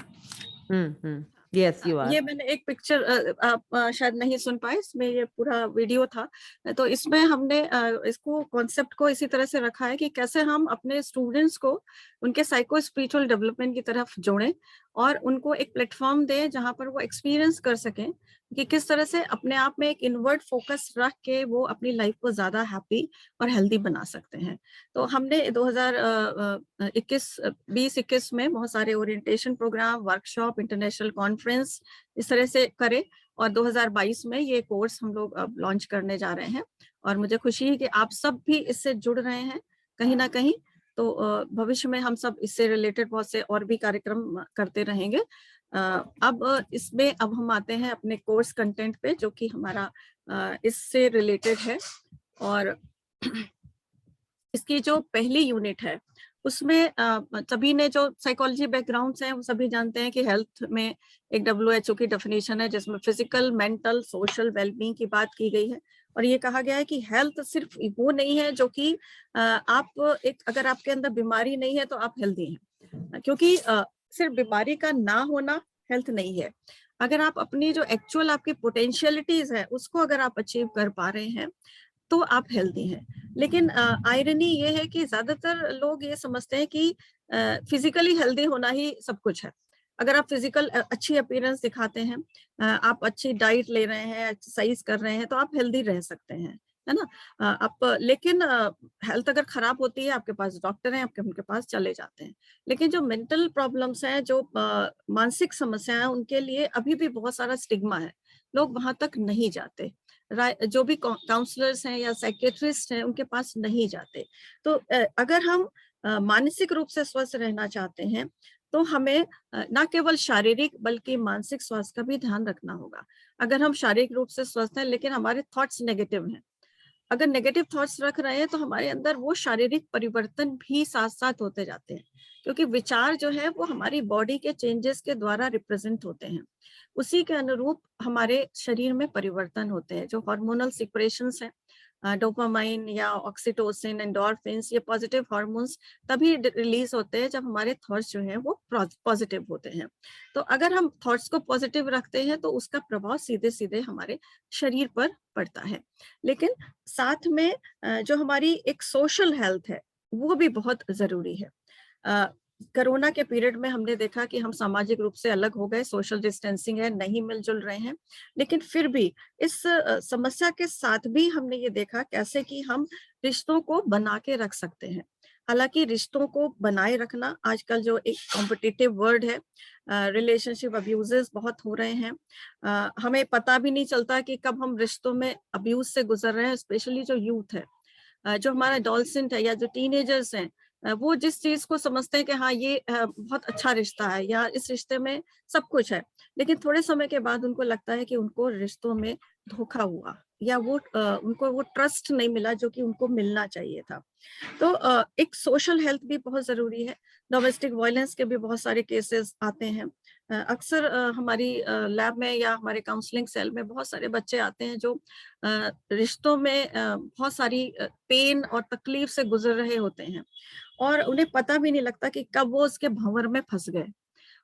Yes you are. ये मैंने एक पिक्चर, आप शायद नहीं सुन पाए, इसमें ये पूरा वीडियो था। तो इसमें हमने इसको कॉन्सेप्ट को इसी तरह से रखा है कि कैसे हम अपने स्टूडेंट्स को उनके साइको स्पिरिचुअल डेवलपमेंट की तरफ जोड़ें और उनको एक प्लेटफॉर्म दें जहां पर वो एक्सपीरियंस कर सकें कि किस तरह से अपने आप में एक इनवर्ड फोकस रख के वो अपनी लाइफ को ज्यादा हैप्पी और हेल्दी बना सकते हैं। तो हमने 2021 में बहुत सारे orientation programme, workshop, international conference इस तरह से करे और 2022 में ये कोर्स हम लोग अब लॉन्च करने जा रहे हैं। और मुझे खुशी है कि आप सब भी इससे जुड़ रहे हैं कहीं ना कहीं। तो भविष्य में हम सब इससे रिलेटेड बहुत से और भी कार्यक्रम करते रहेंगे। अब इसमें अब हम आते हैं अपने कोर्स कंटेंट पे, जो कि हमारा इससे रिलेटेड है। और इसकी जो पहली यूनिट है उसमें सभी ने जो साइकोलॉजी बैकग्राउंड है वो सभी जानते हैं कि हेल्थ में एक WHO की डेफिनेशन है जिसमें फिजिकल, मेंटल, सोशल वेलबींग की बात की गई है। और ये कहा गया है कि हेल्थ सिर्फ वो नहीं है जो कि आप एक, अगर आपके अंदर बीमारी नहीं है तो आप हेल्दी हैं, क्योंकि सिर्फ बीमारी का ना होना हेल्थ नहीं है। अगर आप अपनी जो एक्चुअल आपकी पोटेंशियलिटीज है उसको अगर आप अचीव कर पा रहे हैं तो आप हेल्दी हैं। लेकिन आयरनी ये है कि ज्यादातर लोग ये समझते हैं कि फिजिकली हेल्दी होना ही सब कुछ है। अगर आप फिजिकल अच्छी अपीयरेंस दिखाते हैं, आप अच्छी डाइट ले रहे हैं, एक्सरसाइज कर रहे हैं, तो आप हेल्दी रह सकते हैं, है ना। आप लेकिन हेल्थ अगर खराब होती है, आपके पास डॉक्टर हैं, आपके उनके पास चले जाते हैं। लेकिन जो मेंटल प्रॉब्लम्स हैं, जो मानसिक समस्याएं हैं, उनके लिए अभी भी बहुत सारा स्टिग्मा है, लोग वहां तक नहीं जाते। जो भी काउंसलर्स हैं या साइकेट्रिस्ट हैं उनके पास नहीं जाते। तो अगर हम मानसिक रूप से स्वस्थ रहना चाहते हैं तो हमें न केवल शारीरिक बल्कि मानसिक स्वास्थ्य का भी ध्यान रखना होगा। अगर हम शारीरिक रूप से स्वस्थ हैं लेकिन हमारे थॉट्स नेगेटिव हैं, अगर नेगेटिव थॉट्स रख रहे हैं तो हमारे अंदर वो शारीरिक परिवर्तन भी साथ साथ होते जाते हैं, क्योंकि विचार जो है वो हमारी बॉडी के चेंजेस के द्वारा रिप्रेजेंट होते हैं। उसी के अनुरूप हमारे शरीर में परिवर्तन होते हैं, जो हार्मोनल सिक्रेशंस हैं डोपामाइन या ऑक्सीटोसिन, एंडोर्फिन्स, ये पॉजिटिव हार्मोन्स तभी रिलीज होते हैं जब हमारे थॉट्स जो हैं वो पॉजिटिव होते हैं। तो अगर हम थॉट्स को पॉजिटिव रखते हैं तो उसका प्रभाव सीधे सीधे हमारे शरीर पर पड़ता है। लेकिन साथ में जो हमारी एक सोशल हेल्थ है वो भी बहुत जरूरी है। कोरोना के पीरियड में हमने देखा कि हम सामाजिक रूप से अलग हो गए, सोशल डिस्टेंसिंग है, नहीं मिलजुल रहे हैं, लेकिन फिर भी इस समस्या के साथ भी हमने ये देखा कैसे कि हम रिश्तों को बना के रख सकते हैं। हालांकि रिश्तों को बनाए रखना आजकल जो एक कॉम्पिटिटिव वर्ड है, रिलेशनशिप अब्यूजेस बहुत हो रहे हैं। हमें पता भी नहीं चलता कि कब हम रिश्तों में अब्यूज से गुजर रहे हैं, स्पेशली जो यूथ है, जो हमारा एडोलसेंट है या जो टीनेजर्स हैं, वो जिस चीज को समझते हैं कि हाँ ये बहुत अच्छा रिश्ता है या इस रिश्ते में सब कुछ है, लेकिन थोड़े समय के बाद उनको लगता है कि उनको रिश्तों में धोखा हुआ या वो उनको वो ट्रस्ट नहीं मिला जो कि उनको मिलना चाहिए था। तो एक सोशल हेल्थ भी बहुत जरूरी है। डोमेस्टिक वायलेंस के भी बहुत सारे केसेस आते हैं। अक्सर हमारी लैब में या हमारे काउंसलिंग सेल में बहुत सारे बच्चे आते हैं जो रिश्तों में बहुत सारी पेन और तकलीफ से गुजर रहे होते हैं और उन्हें पता भी नहीं लगता कि कब वो उसके भंवर में फंस गए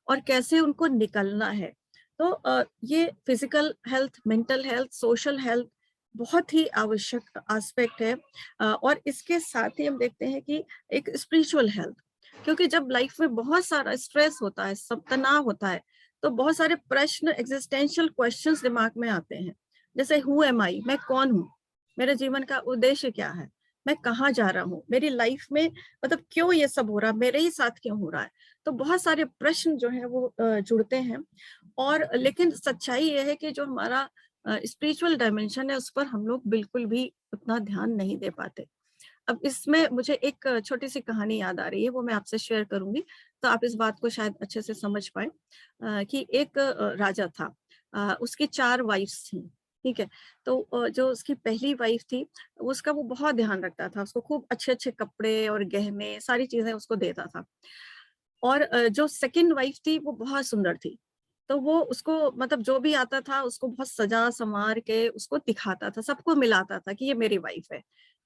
और कैसे उनको निकलना है। तो ये physical health, mental health, social health बहुत ही आवश्यक एस्पेक्ट है। और इसके साथ ही हम देखते हैं कि एक स्पिरिचुअल हेल्थ, क्योंकि जब लाइफ में बहुत सारा स्ट्रेस होता है, सब तनाव होता है, तो बहुत सारे प्रश्न, एग्जिस्टेंशियल क्वेश्चंस दिमाग में आते हैं। जैसे हु एम आई, मैं कौन हूँ, मेरे जीवन का उद्देश्य क्या है, मैं कहाँ जा रहा हूँ, मेरी लाइफ में मतलब क्यों ये सब हो रहा है, मेरे ही साथ क्यों हो रहा है। तो बहुत सारे प्रश्न जो है वो जुड़ते हैं। और लेकिन सच्चाई ये है कि जो हमारा स्पिरिचुअल डायमेंशन है उस पर हम लोग बिल्कुल भी उतना ध्यान नहीं दे पाते। अब इसमें मुझे एक छोटी सी कहानी याद आ रही है, वो मैं आपसे शेयर करूंगी तो आप इस बात को शायद अच्छे से समझ पाए। कि एक राजा था, उसकी 4 वाइफ्स थी, ठीक है। तो जो उसकी पहली वाइफ थी उसका वो बहुत ध्यान रखता था, उसको खूब अच्छे अच्छे कपड़े और गहने सारी चीजें उसको देता था। और जो सेकंड वाइफ थी वो बहुत सुंदर थी, तो वो उसको मतलब जो भी आता था उसको बहुत सजा संवार के उसको दिखाता था, सबको मिलाता था कि ये मेरी वाइफ है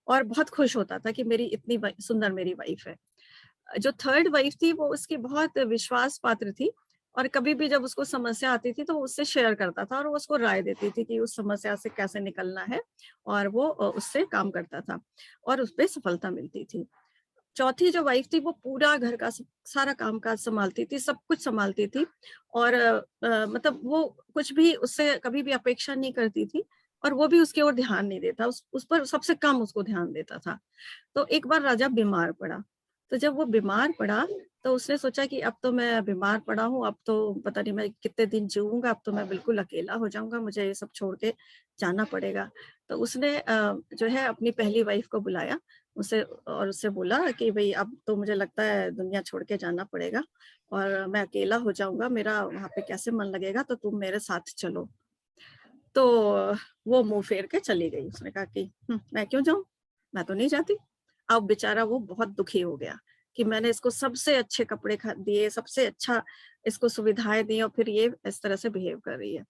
और बहुत खुश होता था कि मेरी इतनी सुंदर मेरी वाइफ है। जो थर्ड वाइफ थी वो उसकी बहुत विश्वास पात्र थी और कभी भी जब उसको समस्या आती थी तो वो उससे शेयर करता था और वो उसको राय देती थी कि उस समस्या से कैसे निकलना है, और वो उससे काम करता था और उस पर सफलता मिलती थी। चौथी जो वाइफ थी वो पूरा घर का सारा काम काज संभालती थी, सब कुछ संभालती थी और मतलब वो कुछ भी उससे कभी भी अपेक्षा नहीं करती थी और वो भी उसकी ओर ध्यान नहीं देता, उस पर सबसे कम उसको ध्यान देता था। तो एक बार राजा बीमार पड़ा, तो जब वो बीमार पड़ा तो उसने सोचा कि अब तो मैं बीमार पड़ा हूँ, अब तो पता नहीं मैं कितने दिन जीऊंगा, अब तो मैं बिल्कुल अकेला हो जाऊंगा, मुझे ये सब छोड़ के जाना पड़ेगा। तो उसने जो है अपनी पहली वाइफ को बुलाया उसे और उससे बोला कि भाई अब तो मुझे लगता है दुनिया छोड़ के जाना पड़ेगा और मैं अकेला हो जाऊंगा, मेरा वहां पे कैसे मन लगेगा, तो तुम मेरे साथ चलो। तो वो मुंह फेर के चली गई, उसने कहा कि मैं क्यों जाऊं, मैं तो नहीं जाती। अब बेचारा वो बहुत दुखी हो गया कि मैंने इसको सबसे अच्छे कपड़े दिए, सबसे अच्छा इसको सुविधाएं दी और फिर ये इस तरह से बिहेव कर रही है।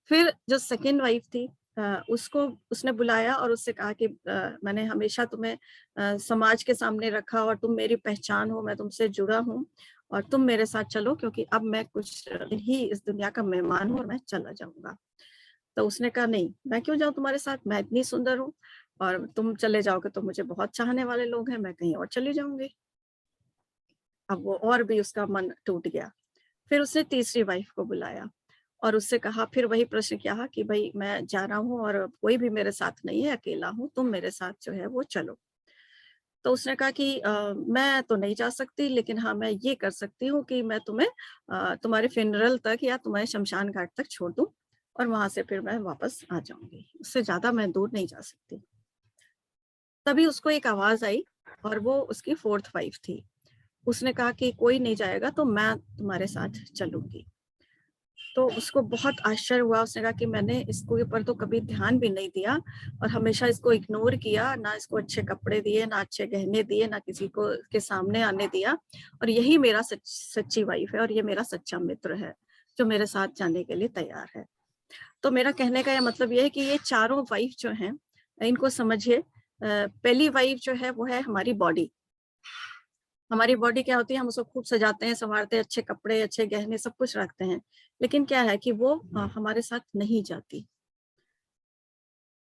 फिर जो सेकंड वाइफ थी उसको उसने बुलाया और उससे कहा कि मैंने हमेशा तुम्हें समाज के सामने रखा और तुम मेरी पहचान हो, मैं तुमसे जुड़ा हूँ और तुम मेरे साथ चलो, क्योंकि अब मैं कुछ ही इस दुनिया का मेहमान हूँ और मैं चला जाऊंगा। तो उसने कहा नहीं, मैं क्यों जाऊं तुम्हारे साथ, मैं इतनी सुंदर हूँ और तुम चले जाओगे तो मुझे बहुत चाहने वाले लोग हैं, मैं कहीं और चली जाऊंगी। अब वो और भी उसका मन टूट गया। फिर उसने तीसरी वाइफ को बुलाया और उससे कहा, फिर वही प्रश्न किया कि भाई मैं जा रहा हूँ और कोई भी मेरे साथ नहीं है, अकेला हूँ, तुम मेरे साथ जो है वो चलो। तो उसने कहा कि मैं तो नहीं जा सकती, लेकिन हाँ मैं ये कर सकती हूँ कि मैं तुम्हें तुम्हारे फ्यूनरल तक या तुम्हारे शमशान घाट तक छोड़ दूं और वहां से फिर मैं वापस आ जाऊंगी, उससे ज्यादा मैं दूर नहीं जा सकती। तभी उसको एक आवाज आई और वो उसकी फोर्थ वाइफ थी। उसने कहा कि कोई नहीं जाएगा तो मैं तुम्हारे साथ चलूंगी। तो उसको बहुत आश्चर्य हुआ, उसने कहा कि मैंने इसको ऊपर तो कभी ध्यान भी नहीं दिया और हमेशा इसको इग्नोर किया, ना इसको अच्छे कपड़े दिए, ना अच्छे गहने दिए, ना किसी को के सामने आने दिया, और यही मेरा सच्ची वाइफ है और ये मेरा सच्चा मित्र है जो मेरे साथ जाने के लिए तैयार है। तो मेरा कहने का यह मतलब यह है कि ये चारों वाइफ जो हैं इनको समझिए। पहली वाइफ जो है वो है हमारी बॉडी। हमारी बॉडी क्या होती है, हम उसको खूब सजाते हैं, संवारते हैं, अच्छे कपड़े, अच्छे गहने, सब कुछ रखते हैं, लेकिन क्या है कि वो हमारे साथ नहीं जाती।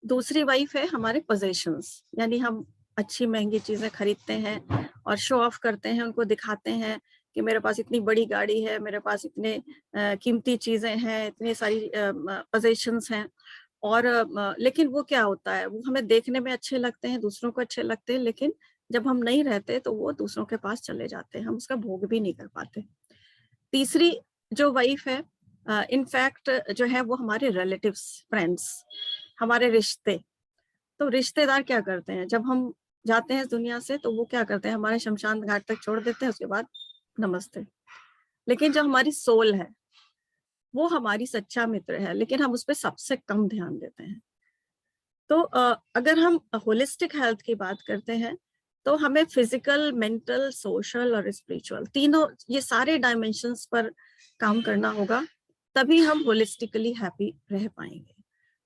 दूसरी वाइफ है हमारे पोजेशंस, यानी हम अच्छी महंगी चीजें खरीदते हैं और शो ऑफ करते हैं, उनको दिखाते हैं कि मेरे पास इतनी बड़ी गाड़ी है, मेरे पास इतने कीमती चीजें हैं, इतनी सारी पोजेशंस हैं। और लेकिन वो क्या होता है, वो हमें देखने में अच्छे लगते हैं, दूसरों को अच्छे लगते हैं, लेकिन जब हम नहीं रहते तो वो दूसरों के पास चले जाते हैं, हम उसका भोग भी नहीं कर पाते। तीसरी जो वाइफ है, इनफैक्ट जो है वो हमारे रिलेटिव्स, फ्रेंड्स, हमारे रिश्ते। तो रिश्तेदार क्या करते हैं, जब हम जाते हैं दुनिया से तो वो क्या करते हैं, हमारे शमशान घाट तक छोड़ देते हैं, उसके बाद नमस्ते। लेकिन जो हमारी सोल है वो हमारी सच्चा मित्र है, लेकिन हम उस पर सबसे कम ध्यान देते हैं। तो अगर हम होलिस्टिक हेल्थ की बात करते हैं तो हमें फिजिकल, मेंटल, सोशल और स्पिरिचुअल, तीनों ये सारे डायमेंशंस पर काम करना होगा, तभी हम होलिस्टिकली हैप्पी रह पाएंगे।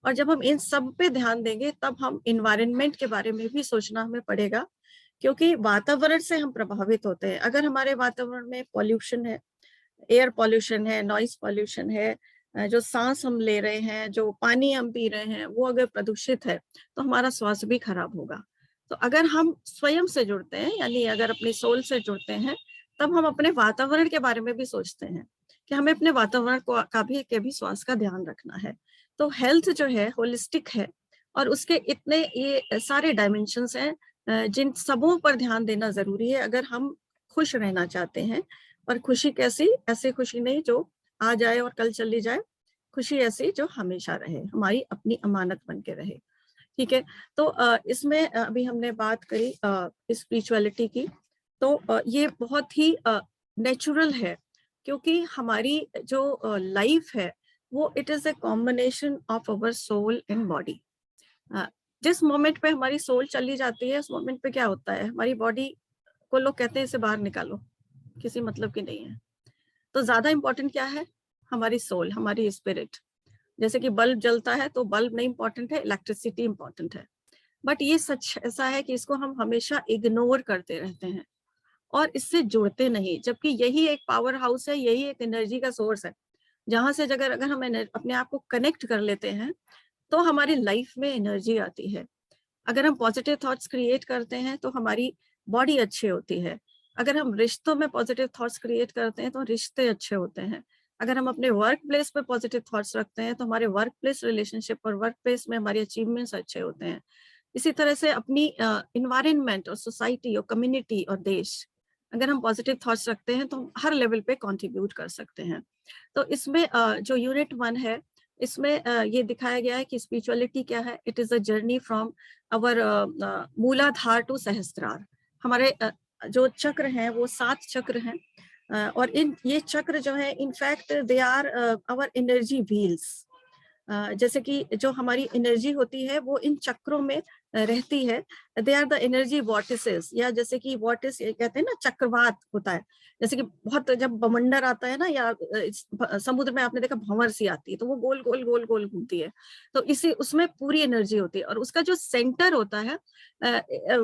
और जब हम इन सब पे ध्यान देंगे तब हम इन्वायरमेंट के बारे में भी सोचना हमें पड़ेगा, क्योंकि वातावरण से हम प्रभावित होते हैं। अगर हमारे वातावरण में पॉल्यूशन है, एयर पॉल्यूशन है, नॉइस पॉल्यूशन है, जो सांस हम ले रहे हैं, जो पानी हम पी रहे हैं, वो अगर प्रदूषित है तो हमारा स्वास्थ्य भी खराब होगा। तो अगर हम स्वयं से जुड़ते हैं, यानी अगर अपनी सोल से जुड़ते हैं, तब हम अपने वातावरण के बारे में भी सोचते हैं कि हमें अपने वातावरण को के भी स्वास्थ्य का ध्यान रखना है। तो हेल्थ जो है होलिस्टिक है और उसके इतने ये सारे डायमेंशंस हैं जिन सबों पर ध्यान देना जरूरी है अगर हम खुश रहना चाहते हैं। और खुशी कैसी, ऐसी खुशी नहीं जो आ जाए और कल चली जाए, खुशी ऐसी जो हमेशा रहे, हमारी अपनी अमानत बन के रहे। ठीक है, तो इसमें अभी हमने बात करी स्पिरिचुअलिटी की, तो ये बहुत ही नेचुरल है, क्योंकि हमारी जो लाइफ है वो it is a combination of our soul and body. जिस मोमेंट पे हमारी सोल चली जाती है, उस मोमेंट पे क्या होता है, हमारी बॉडी को लोग कहते हैं इसे बाहर निकालो, किसी मतलब की नहीं है। तो ज्यादा इंपॉर्टेंट क्या है, हमारी सोल, हमारी स्पिरिट। जैसे कि बल्ब जलता है तो बल्ब नहीं इंपॉर्टेंट है, इलेक्ट्रिसिटी इंपॉर्टेंट है। बट ये सच ऐसा है कि इसको हम हमेशा इग्नोर करते रहते हैं और इससे जुड़ते नहीं, जबकि यही एक पावर हाउस है, यही एक एनर्जी का सोर्स है, जहां से अगर हम अपने आप को कनेक्ट कर लेते हैं तो हमारी लाइफ में एनर्जी आती है। अगर हम पॉजिटिव थॉट्स क्रिएट करते हैं तो हमारी बॉडी अच्छी होती है। अगर हम रिश्तों में पॉजिटिव थॉट्स क्रिएट करते हैं तो रिश्ते अच्छे होते हैं। अगर हम अपने वर्क प्लेस पे पॉजिटिव थॉट्स रखते हैं तो हमारे वर्क प्लेस रिलेशनशिप और वर्क प्लेस में हमारे अचीवमेंट्स अच्छे होते हैं। इसी तरह से अपनी इन्वायरमेंट और सोसाइटी और कम्युनिटी और देश, अगर हम पॉजिटिव थॉट्स रखते हैं तो हम हर लेवल पे कंट्रीब्यूट कर सकते हैं। तो इसमें जो यूनिट 1 है, इसमें ये दिखाया गया है कि स्पिरिचुअलिटी क्या है। It is a journey from our मूलाधार टू सहस्त्रार। हमारे जो चक्र हैं वो 7 चक्र हैं और ये चक्र जो है in fact they are our energy wheels. जैसे कि जो हमारी एनर्जी होती है वो इन चक्रों में रहती है। दे आर द एनर्जी वॉर्टिसेस, या जैसे कि वॉर्टिस कहते हैं ना, चक्रवात होता है। जैसे कि बहुत जब बमंडर आता है ना, या समुद्र में आपने देखा भंवर सी आती है, तो वो गोल गोल गोल गोल घूमती है, तो इसी उसमें पूरी एनर्जी होती है। और उसका जो सेंटर होता है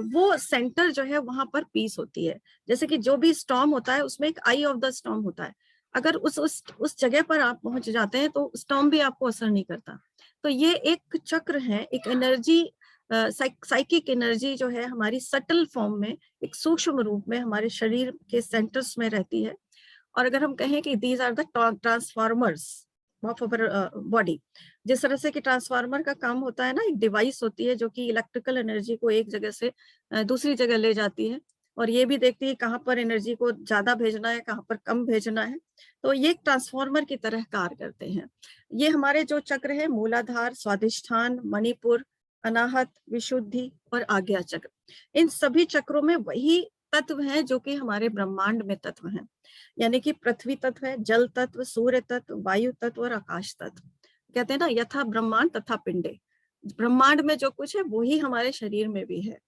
वो सेंटर जो है वहां पर पीस होती है। जैसे कि जो भी स्टॉर्म होता है उसमें एक आई ऑफ द स्टॉर्म होता है। अगर उस जगह पर आप पहुंच जाते हैं तो स्टॉर्म भी आपको असर नहीं करता। तो ये एक चक्र है, एक एनर्जी, साइकिक एनर्जी जो है हमारी सटल फॉर्म में, एक सूक्ष्म रूप में हमारे शरीर के सेंटर्स में रहती है। और अगर हम कहें कि these are the transformers of our body, जिस तरह से कि ट्रांसफार्मर का काम होता है ना, एक डिवाइस होती है जो कि इलेक्ट्रिकल एनर्जी को एक जगह से दूसरी जगह ले जाती है और ये भी देखती है कहाँ पर एनर्जी को ज्यादा भेजना है, कहाँ पर कम भेजना है। तो ये एक ट्रांसफार्मर की तरह कार्य करते हैं। ये हमारे जो चक्र है, मूलाधार, स्वादिष्ठान, मणिपुर, अनाहत, विशुद्धि और आज्ञा चक्र, इन सभी चक्रों में वही तत्व हैं जो कि हमारे ब्रह्मांड में तत्व हैं। यानी कि पृथ्वी तत्व है, जल तत्व, सूर्य तत्व, वायु तत्व और आकाश तत्व। कहते हैं ना, यथा ब्रह्मांड तथा पिंडे। ब्रह्मांड में जो कुछ है वही हमारे शरीर में भी है।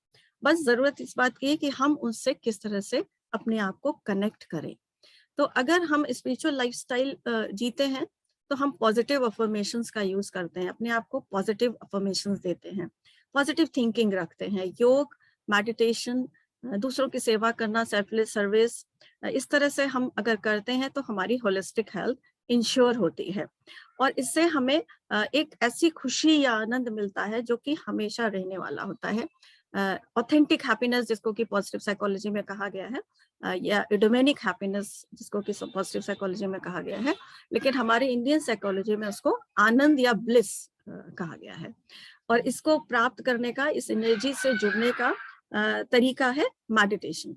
बस जरूरत इस बात की है कि हम उससे किस तरह से अपने आप को कनेक्ट करें। तो अगर हम स्पिरिचुअल लाइफस्टाइल जीते हैं तो हम पॉजिटिव अफर्मेशंस का यूज करते हैं, अपने आप को पॉजिटिव अफर्मेशंस देते हैं। पॉजिटिव थिंकिंग रखते हैं। योग, मेडिटेशन, दूसरों की सेवा करना, सेल्फलेस सर्विस, इस तरह से हम अगर करते हैं तो हमारी होलिस्टिक हेल्थ इंश्योर होती है और इससे हमें एक ऐसी खुशी या आनंद मिलता है जो कि हमेशा रहने वाला होता है। ऑथेंटिक हैप्पीनेस जिसको कि पॉजिटिव साइकोलॉजी में कहा गया है, या इडोमेनिक हैप्पीनेस जिसको कि पॉजिटिव साइकोलॉजी में कहा गया है, लेकिन हमारे इंडियन साइकोलॉजी में उसको आनंद या ब्लिस कहा गया है। और इसको प्राप्त करने का, इस एनर्जी से जुड़ने का तरीका है मेडिटेशन।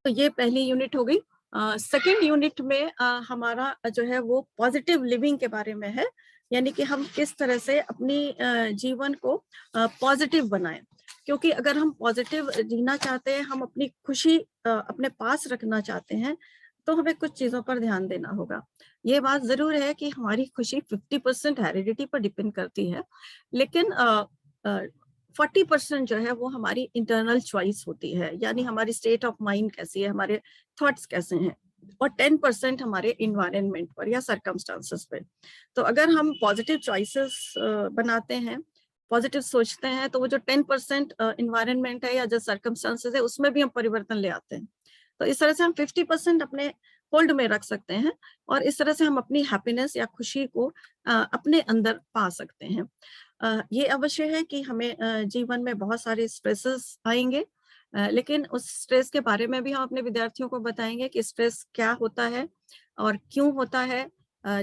तो ये पहली यूनिट हो गई। सेकेंड यूनिट में हमारा जो है वो पॉजिटिव लिविंग के बारे में है, यानी कि हम किस तरह से अपनी जीवन को पॉजिटिव बनाएं। क्योंकि अगर हम पॉजिटिव जीना चाहते हैं, हम अपनी खुशी अपने पास रखना चाहते हैं, तो हमें कुछ चीजों पर ध्यान देना होगा। ये बात जरूर है कि हमारी खुशी 50% हेरिडिटी पर डिपेंड करती है, लेकिन 40% जो है वो हमारी इंटरनल चॉइस होती है, यानी हमारी स्टेट ऑफ माइंड कैसी है, हमारे थॉट्स कैसे हैं, और 10% हमारे इन्वायरमेंट पर या सर्कमस्टांसेस पे। तो अगर हम पॉजिटिव चॉइसेस बनाते हैं, पॉजिटिव सोचते हैं, तो वो जो 10% इन्वायरमेंट है या जो सर्कमस्टांसेस है उसमें भी हम परिवर्तन ले आते हैं। तो इस तरह से हम 50% अपने होल्ड में रख सकते हैं और इस तरह से हम अपनी हैप्पीनेस या खुशी को अपने अंदर पा सकते हैं। ये अवश्य है कि हमें जीवन में बहुत सारे स्ट्रेसेस आएंगे, लेकिन उस स्ट्रेस के बारे में भी हम अपने विद्यार्थियों को बताएंगे कि स्ट्रेस क्या होता है और क्यों होता है।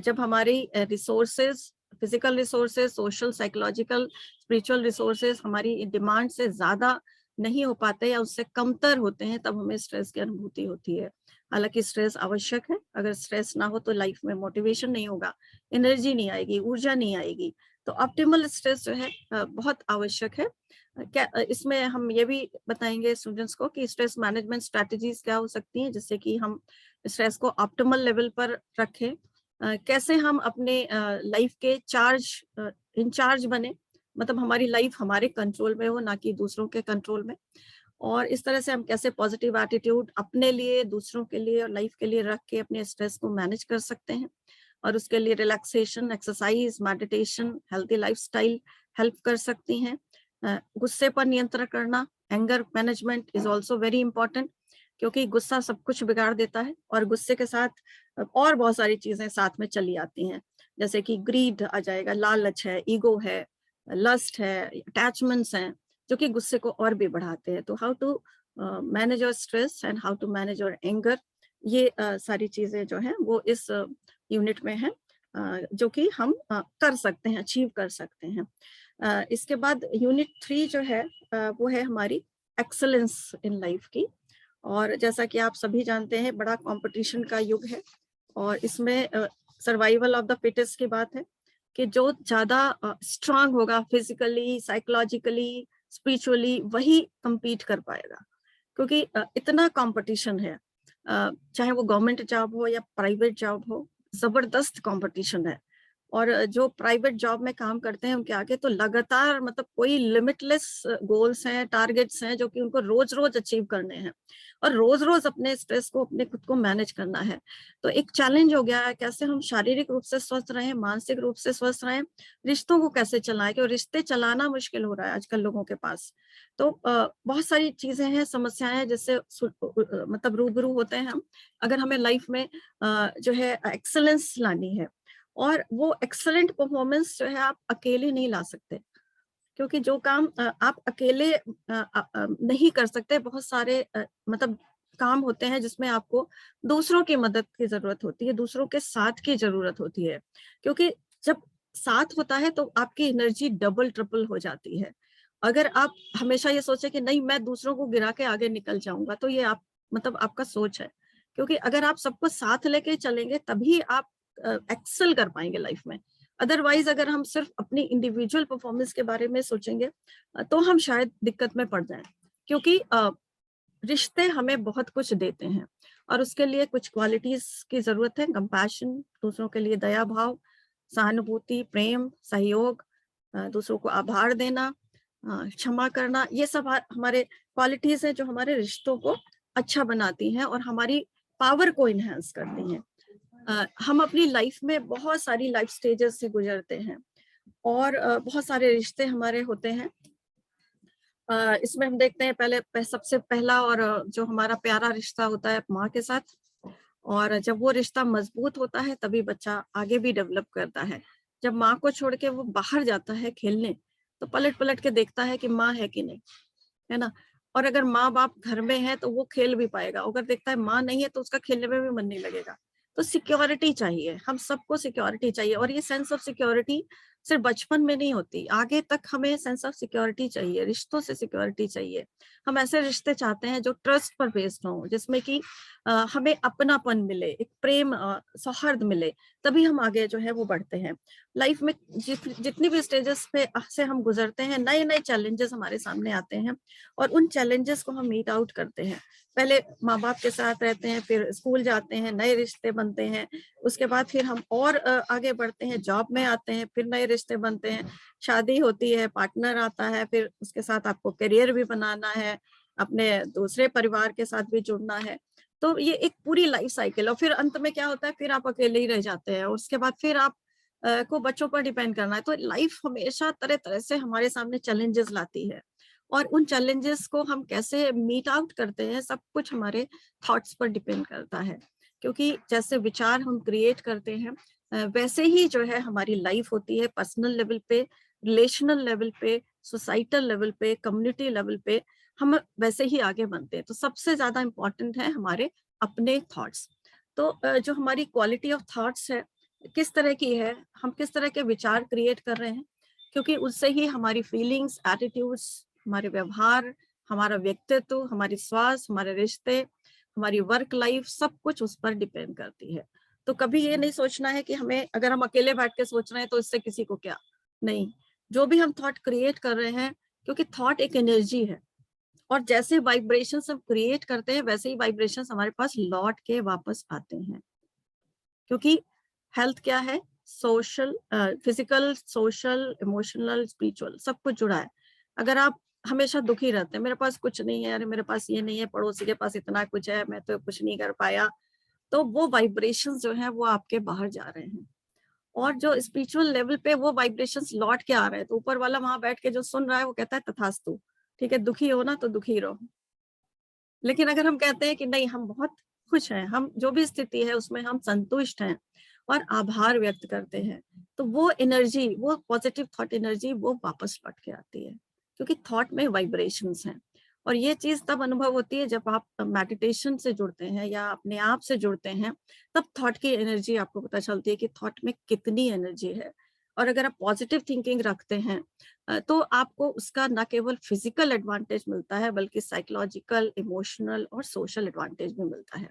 जब हमारी resources, physical resources, social, psychological, spiritual resources हमारी डिमांड से ज्यादा नहीं हो पाते या उससे कमतर होते हैं, तब हमें स्ट्रेस की अनुभूति होती है। हालांकि स्ट्रेस आवश्यक है, अगर स्ट्रेस ना हो तो लाइफ में मोटिवेशन नहीं होगा, एनर्जी नहीं आएगी, ऊर्जा नहीं आएगी। तो ऑप्टिमल स्ट्रेस जो है बहुत आवश्यक है। क्या इसमें हम ये भी बताएंगे स्टूडेंट्स को कि स्ट्रेस मैनेजमेंट स्ट्रेटजीज क्या हो सकती हैं, जिससे कि हम स्ट्रेस को ऑप्टिमल लेवल पर रखें। कैसे हम अपने लाइफ के इंचार्ज बने, मतलब हमारी लाइफ हमारे कंट्रोल में हो, ना कि दूसरों के कंट्रोल में। और इस तरह से हम कैसे पॉजिटिव एटीट्यूड अपने लिए, दूसरों के लिए और लाइफ के लिए रख के अपने स्ट्रेस को मैनेज कर सकते हैं। और उसके लिए relaxation, exercise, meditation, healthy lifestyle help कर सकती हैं। गुस्से पर नियंत्रण करना, anger management is also very important, क्योंकि गुस्सा सब कुछ बिगाड़ देता है और गुस्से के साथ और बहुत सारी चीजें साथ में चली आती हैं, जैसे कि ग्रीड आ जाएगा, लालच है, ईगो है, लस्ट है, अटैचमेंट्स हैं, जो कि गुस्से को और भी बढ़ाते हैं। तो how to manage your stress and how to manage your anger, ये सारी चीजें जो हैं वो इस यूनिट में है, जो कि हम कर सकते हैं, अचीव कर सकते हैं। इसके बाद यूनिट 3 जो है वो है हमारी एक्सेलेंस इन लाइफ की। और जैसा कि आप सभी जानते हैं, बड़ा कंपटीशन का युग है और इसमें सर्वाइवल ऑफ द फिटेस्ट की बात है कि जो ज्यादा स्ट्रांग होगा फिजिकली, साइकोलॉजिकली, स्पिरिचुअली, वही compete कर पाएगा। क्योंकि इतना कंपटीशन है, चाहे वो गवर्नमेंट जॉब हो या प्राइवेट जॉब हो, जबरदस्त कंपटीशन है। और जो प्राइवेट जॉब में काम करते हैं उनके आगे तो लगातार, मतलब कोई लिमिटलेस गोल्स हैं, टारगेट्स हैं, जो कि उनको रोज रोज अचीव करने हैं और रोज रोज अपने स्ट्रेस को, अपने खुद को मैनेज करना है। तो एक चैलेंज हो गया है कैसे हम शारीरिक रूप से स्वस्थ रहें, मानसिक रूप से स्वस्थ रहें, रिश्तों को कैसे चलाएं, क्योंकि रिश्ते चलाना मुश्किल हो रहा है आजकल लोगों के पास। तो बहुत सारी चीजें हैं, समस्याएं हैं, जिससे मतलब रूबरू होते हैं हम, अगर हमें लाइफ में जो है एक्सेलेंस लानी है। और वो एक्सेलेंट परफॉर्मेंस जो है आप अकेले नहीं ला सकते, क्योंकि जो काम आप अकेले नहीं कर सकते, बहुत सारे मतलब काम होते हैं जिसमें आपको दूसरों की मदद की जरूरत होती है, दूसरों के साथ की जरूरत होती है। क्योंकि जब साथ होता है तो आपकी एनर्जी डबल ट्रिपल हो जाती है। अगर आप हमेशा ये सोचे कि नहीं मैं दूसरों को गिरा के आगे निकल जाऊंगा, तो ये आप मतलब आपका सोच है। क्योंकि अगर आप सबको साथ लेके चलेंगे तभी आप एक्सेल कर पाएंगे लाइफ में। अदरवाइज अगर हम सिर्फ अपनी इंडिविजुअल परफॉर्मेंस के बारे में सोचेंगे तो हम शायद दिक्कत में पड़ जाएं, क्योंकि रिश्ते हमें बहुत कुछ देते हैं और उसके लिए कुछ क्वालिटीज की जरूरत है। कंपैशन, दूसरों के लिए दया भाव, सहानुभूति, प्रेम, सहयोग, दूसरों को आभार देना, क्षमा करना, ये सब हमारे क्वालिटीज हैं जो हमारे रिश्तों को अच्छा बनाती हैं और हमारी पावर को इनहेंस करती हैं। हम अपनी लाइफ में बहुत सारी लाइफ स्टेजेस से गुजरते हैं और बहुत सारे रिश्ते हमारे होते हैं। इसमें हम देखते हैं पहले सबसे पहला और जो हमारा प्यारा रिश्ता होता है माँ के साथ, और जब वो रिश्ता मजबूत होता है तभी बच्चा आगे भी डेवलप करता है। जब माँ को छोड़ के वो बाहर जाता है खेलने, तो पलट पलट के देखता है कि माँ है कि नहीं, है ना। और अगर माँ बाप घर में है तो वो खेल भी पाएगा, अगर देखता है माँ नहीं है तो उसका खेलने में भी मन नहीं लगेगा। तो सिक्योरिटी चाहिए, हम सबको सिक्योरिटी चाहिए, और ये सेंस ऑफ सिक्योरिटी सिर्फ बचपन में नहीं होती, आगे तक हमें सेंस ऑफ सिक्योरिटी चाहिए, रिश्तों से सिक्योरिटी चाहिए। हम ऐसे रिश्ते चाहते हैं जो ट्रस्ट पर बेस्ड हो, जिसमें कि हमें अपनापन मिले, एक प्रेम सौहार्द मिले, तभी हम आगे जो है वो बढ़ते हैं। लाइफ में जितनी भी स्टेजेस पे से हम गुजरते हैं, नए नए चैलेंजेस हमारे सामने आते हैं, और उन चैलेंजेस को हम मीट आउट करते हैं। पहले माँ बाप के साथ रहते हैं, फिर स्कूल जाते हैं, नए रिश्ते बनते हैं, उसके बाद फिर हम और आगे बढ़ते हैं, जॉब में आते हैं, फिर नए रिश्ते बनते हैं, शादी होती है, पार्टनर आता है, फिर उसके साथ आपको करियर भी बनाना है, अपने दूसरे परिवार के साथ भी जुड़ना है। तो ये एक पूरी लाइफ साइकिल, और फिर अंत में क्या होता है, फिर आप अकेले ही रह जाते हैं, और उसके बाद फिर आप को बच्चों पर डिपेंड करना है। तो लाइफ हमेशा तरह तरह से हमारे सामने चैलेंजेस लाती है, और उन चैलेंजेस को हम कैसे मीट आउट करते हैं, सब कुछ हमारे थॉट्स पर डिपेंड करता है। क्योंकि जैसे विचार हम क्रिएट करते हैं, वैसे ही जो है हमारी लाइफ होती है, पर्सनल लेवल पे, रिलेशनल लेवल पे, सोसाइटल लेवल पे, कम्युनिटी लेवल पे, हम वैसे ही आगे बनते हैं। तो सबसे ज्यादा इम्पोर्टेंट है हमारे अपने थॉट्स। तो जो हमारी क्वालिटी ऑफ थॉट्स है, किस तरह की है, हम किस तरह के विचार क्रिएट कर रहे हैं, क्योंकि उससे ही हमारी फीलिंग्स, एटीट्यूड्स, हमारे व्यवहार, हमारा व्यक्तित्व, हमारी स्वास्थ्य, हमारे रिश्ते, हमारी वर्क लाइफ, सब कुछ उस पर डिपेंड करती है। तो कभी ये नहीं सोचना है कि हमें, अगर हम अकेले बैठ के सोच रहे हैं तो इससे किसी को क्या, नहीं। जो भी हम थॉट क्रिएट कर रहे हैं, क्योंकि थॉट एक एनर्जी है, और जैसे वाइब्रेशंस हम क्रिएट करते हैं, वैसे ही वाइब्रेशंस हमारे पास लौट के वापस आते हैं। क्योंकि हेल्थ क्या है, social, physical, social, emotional, spiritual, सब कुछ जुड़ा है। अगर आप हमेशा दुखी रहते हैं, मेरे पास कुछ नहीं है, अरे मेरे पास ये नहीं है, पड़ोसी के पास इतना कुछ है, मैं तो कुछ नहीं कर पाया, तो वो वाइब्रेशंस जो है वो आपके बाहर जा रहे हैं। और जो स्पिरिचुअल लेवल पे वो वाइब्रेशंस लौट के आ रहे हैं, तो ऊपर वाला वहां बैठ के जो सुन रहा है वो कहता है तथास्तु, ठीक है, दुखी हो ना तो दुखी रहो। लेकिन अगर हम कहते हैं कि नहीं, हम बहुत खुश हैं, हम जो भी स्थिति है उसमें हम संतुष्ट हैं, और आभार व्यक्त करते हैं, तो वो एनर्जी, वो पॉजिटिव थॉट एनर्जी वो वापस लौट के आती है, क्योंकि थॉट में वाइब्रेशंस हैं। और ये चीज तब अनुभव होती है जब आप मेडिटेशन से जुड़ते हैं या अपने आप से जुड़ते हैं, तब थॉट की एनर्जी आपको पता चलती है कि थॉट में कितनी एनर्जी है। और अगर आप पॉजिटिव थिंकिंग रखते हैं, तो आपको उसका न केवल फिजिकल एडवांटेज मिलता है, बल्कि साइकोलॉजिकल, इमोशनल और सोशल एडवांटेज भी मिलता है।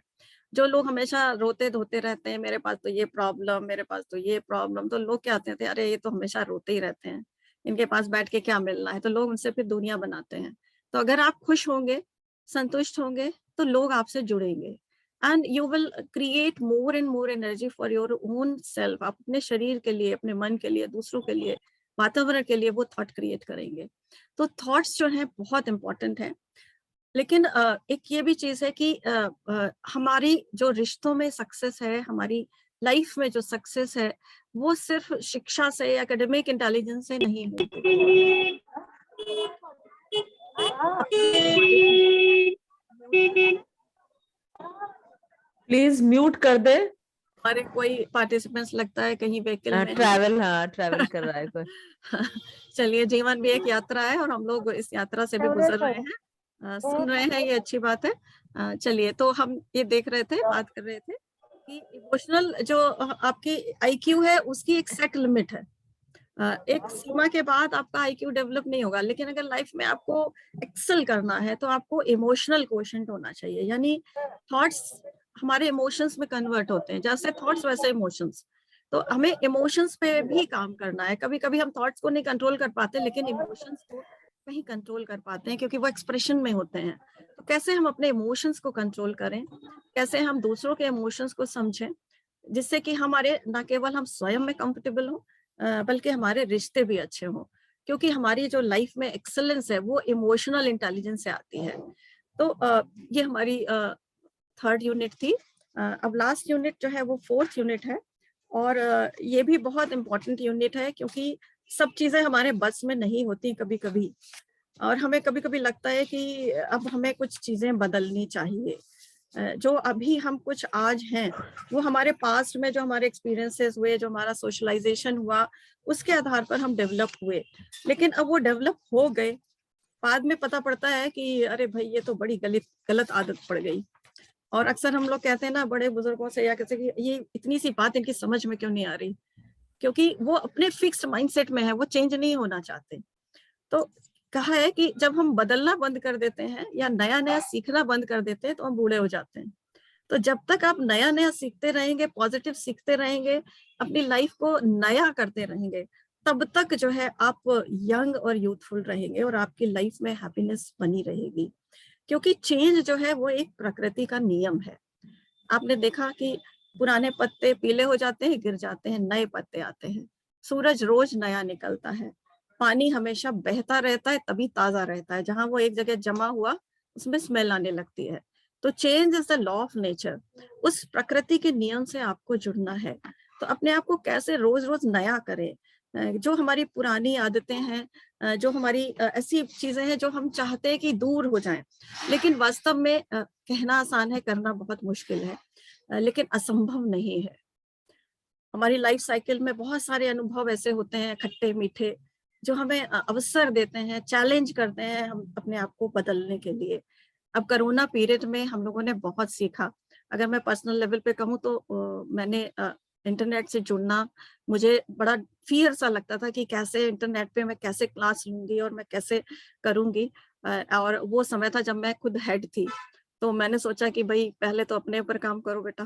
जो लोग हमेशा रोते धोते रहते हैं, मेरे पास तो ये प्रॉब्लम, मेरे पास तो ये प्रॉब्लम, तो लोग क्या कहते हैं, अरे ये तो हमेशा रोते ही रहते हैं, इनके पास बैठ के क्या मिलना है, तो लोग उनसे फिर दुनिया बनाते हैं। तो अगर आप खुश होंगे, संतुष्ट होंगे, तो लोग आपसे जुड़ेंगे, and you will create more and more energy for your own self. आप अपने शरीर के लिए, अपने मन के लिए, दूसरों के लिए, वातावरण के लिए वो थॉट क्रिएट करेंगे। तो थॉट्स जो हैं बहुत इंपॉर्टेंट है। लेकिन एक ये भी चीज है कि हमारी जो रिश्तों में सक्सेस है, हमारी लाइफ में जो सक्सेस है, वो सिर्फ शिक्षा से, एकेडमिक इंटेलिजेंस से नहीं मिलती। प्लीज म्यूट कर दे। हमारे कोई पार्टिसिपेंट्स लगता है कहीं व्हीकल में हैं। ट्रैवल, हाँ ट्रैवल कर रहा है कोई। चलिए, जीवन भी एक यात्रा है और हम लोग इस यात्रा से भी गुजर रहे हैं, सुन रहे हैं, ये अच्छी बात है। चलिए, तो हम ये देख रहे थे, बात कर रहे थे कि इमोशनल जो आपकी आईक्यू है, उसकी एक सेट लिमिट है। एक सीमा के बाद आपका आईक्यू डेवलप नहीं होगा। लेकिन अगर लाइफ में आपको एक्सेल करना है तो आपको इमोशनल क्वोशेंट होना चाहिए, यानी थॉट्स हमारे इमोशंस में कन्वर्ट होते हैं, जैसे थॉट्स वैसे इमोशंस। तो हमें इमोशंस पे भी काम करना है। कभी कभी हम थॉट्स को नहीं कंट्रोल कर पाते, लेकिन इमोशंस को कहीं कंट्रोल कर पाते हैं, क्योंकि वो एक्सप्रेशन में होते हैं। तो कैसे हम अपने इमोशंस को कंट्रोल करें, कैसे हम दूसरों के इमोशंस को समझें, जिससे कि हमारे न केवल हम स्वयं में कंफर्टेबल हो, बल्कि हमारे रिश्ते भी अच्छे हों। क्योंकि हमारी जो लाइफ में एक्सेलेंस है वो इमोशनल इंटेलिजेंस से आती है। तो ये हमारी थर्ड यूनिट थी। अब लास्ट यूनिट जो है वो फोर्थ यूनिट है, और ये भी बहुत इंपॉर्टेंट यूनिट है, क्योंकि सब चीजें हमारे बस में नहीं होती कभी कभी, और हमें कभी कभी लगता है कि अब हमें कुछ चीजें बदलनी चाहिए। जो अभी हम कुछ आज हैं वो हमारे पास्ट में जो हमारे एक्सपीरियंसेस हुए, जो हमारा सोशलाइजेशन हुआ, उसके आधार पर हम डेवलप हुए। लेकिन अब वो डेवलप हो गए, बाद में पता पड़ता है कि अरे भाई ये तो बड़ी गलत आदत पड़ गई। और अक्सर हम लोग कहते हैं ना बड़े बुजुर्गों से, या कहते हैं कि ये इतनी सी बात इनकी समझ में क्यों नहीं आ रही, क्योंकि वो अपने फिक्स्ड माइंडसेट में है, वो चेंज नहीं होना चाहते। तो कहा है कि जब हम बदलना बंद कर देते हैं या नया नया सीखना बंद कर देते हैं तो हम बूढ़े हो जाते हैं। तो जब तक आप नया नया सीखते रहेंगे, पॉजिटिव सीखते रहेंगे, अपनी लाइफ को नया करते रहेंगे, तब तक जो है आप यंग और यूथफुल रहेंगे और आपकी लाइफ में हैप्पीनेस बनी रहेगी। क्योंकि चेंज जो है वो एक प्रकृति का नियम है। आपने देखा कि पुराने पत्ते पीले हो जाते हैं, गिर जाते हैं, नए पत्ते आते हैं। सूरज रोज नया निकलता है, पानी हमेशा बहता रहता है, तभी ताजा रहता है। जहां वो एक जगह जमा हुआ उसमें स्मेल आने लगती है। तो change is the law of nature. उस प्रकृति के नियम से आपको जुड़ना है। तो अपने आप को कैसे रोज रोज नया करें। जो हमारी पुरानी आदतें हैं, जो हमारी ऐसी चीजें हैं जो हम चाहते हैं कि दूर हो जाएं, लेकिन वास्तव में कहना आसान है, करना बहुत मुश्किल है, लेकिन असंभव नहीं है। हमारी लाइफ साइकिल में बहुत सारे अनुभव ऐसे होते हैं, खट्टे मीठे, जो हमें अवसर देते हैं, चैलेंज करते हैं हम अपने आप को बदलने के लिए। अब कोरोना पीरियड में हम लोगों ने बहुत सीखा। अगर मैं पर्सनल लेवल पे कहूँ तो मैंने इंटरनेट से जुड़ना, मुझे बड़ा फियर सा लगता था कि कैसे इंटरनेट पे मैं कैसे क्लास लूंगी और मैं कैसे करूंगी। और वो समय था जब मैं खुद हेड थी। तो मैंने सोचा कि भाई पहले तो अपने ऊपर काम करो बेटा,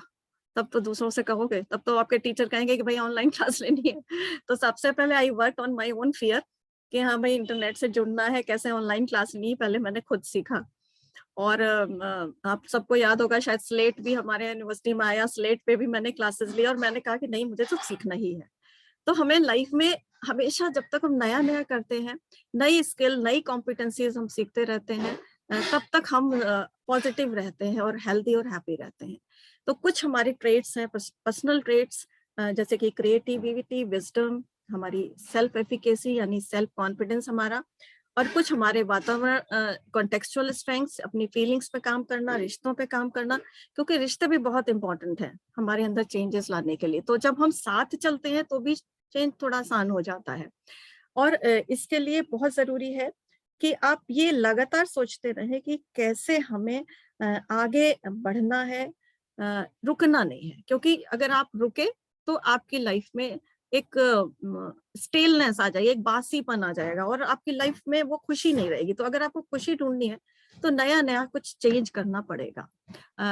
तब तो दूसरों से कहोगे, तब तो आपके टीचर कहेंगे कि भाई ऑनलाइन क्लास लेनी है। तो सबसे पहले I work on my own fear कि हाँ भाई इंटरनेट से जुड़ना है, कैसे ऑनलाइन क्लास ली, पहले मैंने खुद सीखा। और आप सबको याद होगा शायद स्लेट भी हमारे यूनिवर्सिटी में आया, स्लेट पे भी मैंने क्लासेस ली और मैंने कहा कि नहीं मुझे तो सीखना ही है। तो हमें लाइफ में हमेशा जब तक हम नया नया करते हैं, नई स्किल, नई कॉम्पिटेंसीज हम सीखते रहते हैं, तब तक हम पॉजिटिव रहते हैं और हेल्दी और हैप्पी रहते हैं। तो कुछ हमारे ट्रेट्स हैं, पर्सनल ट्रेट्स, जैसे कि क्रिएटिविटी, विजडम, हमारी सेल्फ एफिकेसी यानी सेल्फ कॉन्फिडेंस हमारा, और कुछ हमारे वातावरण, कॉन्टेक्चुअल स्ट्रेंथ्स, अपनी फीलिंग्स पे काम करना, रिश्तों पे काम करना, क्योंकि रिश्ते भी बहुत इंपॉर्टेंट है हमारे अंदर चेंजेस लाने के लिए। तो जब हम साथ चलते हैं तो भी चेंज थोड़ा आसान हो जाता है। और इसके लिए बहुत जरूरी है कि आप ये लगातार सोचते रहें कि कैसे हमें आगे बढ़ना है, रुकना नहीं है। क्योंकि अगर आप रुके तो आपकी लाइफ में एक स्टेलनेस आ जाएगी, एक बासीपन आ जाएगा और आपकी लाइफ में वो खुशी नहीं रहेगी। तो अगर आपको खुशी ढूंढनी है तो नया नया कुछ चेंज करना पड़ेगा।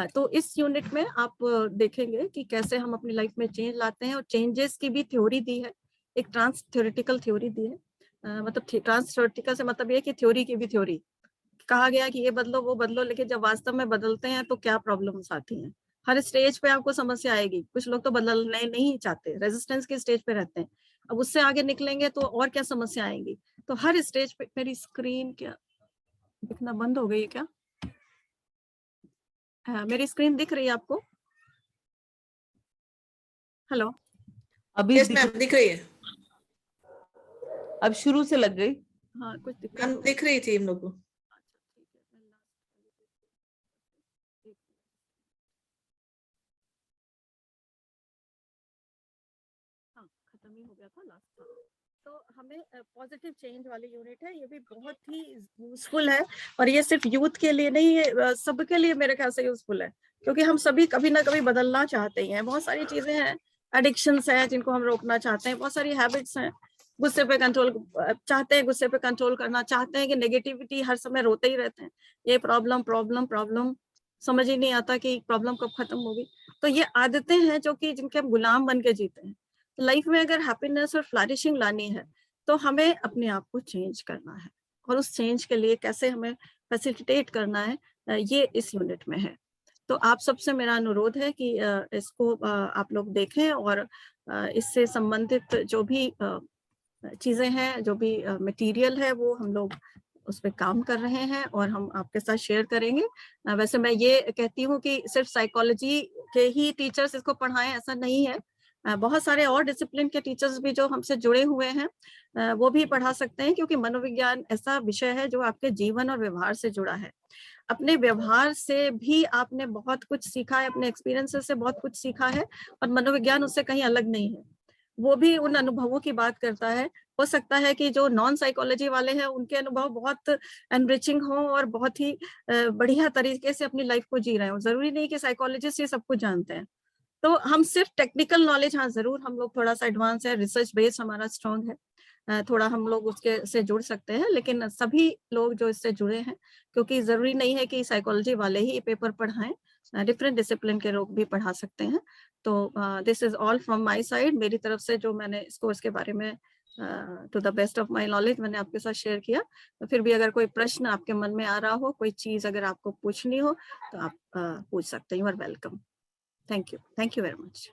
तो इस यूनिट में आप देखेंगे कि कैसे हम अपनी लाइफ में चेंज लाते हैं, और चेंजेस की भी थ्योरी दी है, एक ट्रांस थ्योरेटिकल थ्योरी दी है। मतलब ट्रांस थ्योरेटिकल से मतलब ये कि थ्योरी की भी थ्योरी। कहा गया कि ये बदलो वो बदलो, लेकिन जब वास्तव में बदलते हैं तो क्या प्रॉब्लम्स आती हैं। हर स्टेज पे आपको समस्या आएगी। कुछ लोग तो बदलने नहीं चाहते, रेजिस्टेंस के स्टेज पे रहते हैं। अब उससे आगे निकलेंगे तो और क्या समस्या आएंगी। तो हर स्टेज पे, मेरी स्क्रीन क्या दिखना बंद हो गई है क्या? मेरी स्क्रीन दिख रही है आपको? हेलो, अभी यस मैम दिख रही है। अब शुरू से लग गई। हाँ कुछ दिक्कत मैम दिख रही थी हम लोग को। हाँ खत्म ही हो गया था लास्ट था। तो हमें पॉजिटिव चेंज वाली यूनिट है, ये भी बहुत ही यूजफुल है। और ये सिर्फ यूथ के लिए नहीं है, सबके लिए मेरे ख्याल से यूजफुल है। क्योंकि हम सभी कभी ना कभी बदलना चाहते ही हैं। बहुत सारी चीजें हैं, एडिक्शंस हैं जिनको हम रोकना चाहते हैं, बहुत सारी हैबिट्स हैं। गुस्से पे कंट्रोल चाहते हैं, गुस्से पे कंट्रोल करना चाहते हैं, कि नेगेटिविटी हर समय रोते ही रहते हैं, ये प्रॉब्लम प्रॉब्लम प्रॉब्लम, समझ ही नहीं आता कि प्रॉब्लम कब खत्म होगी। तो ये आदतें हैं जो कि जिनके हम गुलाम बन के जीते हैं। लाइफ में अगर हैप्पीनेस और फ्लरिशिंग लानी है तो हमें अपने आप को चेंज करना है, और उस चेंज के लिए कैसे हमें फैसिलिटेट करना है, ये इस यूनिट में है। तो आप सबसे मेरा अनुरोध है कि इसको आप लोग देखें, और इससे संबंधित जो भी चीजें हैं, जो भी मटेरियल है, वो हम लोग उस पर काम कर रहे हैं और हम आपके साथ शेयर करेंगे। वैसे मैं ये कहती हूँ कि सिर्फ साइकोलॉजी के ही टीचर्स इसको पढ़ाएं ऐसा नहीं है। बहुत सारे और डिसिप्लिन के टीचर्स भी जो हमसे जुड़े हुए हैं वो भी पढ़ा सकते हैं, क्योंकि मनोविज्ञान ऐसा विषय है जो आपके जीवन और व्यवहार से जुड़ा है। अपने व्यवहार से भी आपने बहुत कुछ सीखा है, अपने एक्सपीरियंसेस से बहुत कुछ सीखा है, और मनोविज्ञान उससे कहीं अलग नहीं है। वो भी उन अनुभवों की बात करता है। हो सकता है कि जो नॉन साइकोलॉजी वाले हैं उनके अनुभव बहुत एनरिचिंग हो और बहुत ही बढ़िया तरीके से अपनी लाइफ को जी रहे हो। जरूरी नहीं कि साइकोलॉजिस्ट ये सब कुछ जानते हैं। तो हम सिर्फ टेक्निकल नॉलेज, हाँ जरूर हम लोग थोड़ा सा एडवांस है, रिसर्च बेस हमारा स्ट्रांग है, थोड़ा हम लोग उसके से जुड़ सकते हैं, लेकिन सभी लोग जो इससे जुड़े हैं, क्योंकि जरूरी नहीं है कि साइकोलॉजी वाले ही पेपर पढ़ाएं, डिफरेंट डिसिप्लिन के लोग भी पढ़ा सकते हैं। तो this is all from my side, मेरी तरफ से जो मैंने इस कोर्स के बारे में to the best of my knowledge मैंने आपके साथ शेयर किया। तो फिर भी अगर कोई प्रश्न आपके मन में आ रहा हो, कोई चीज अगर आपको पूछनी हो, तो आप पूछ सकते हैं। You are welcome. Thank you very much.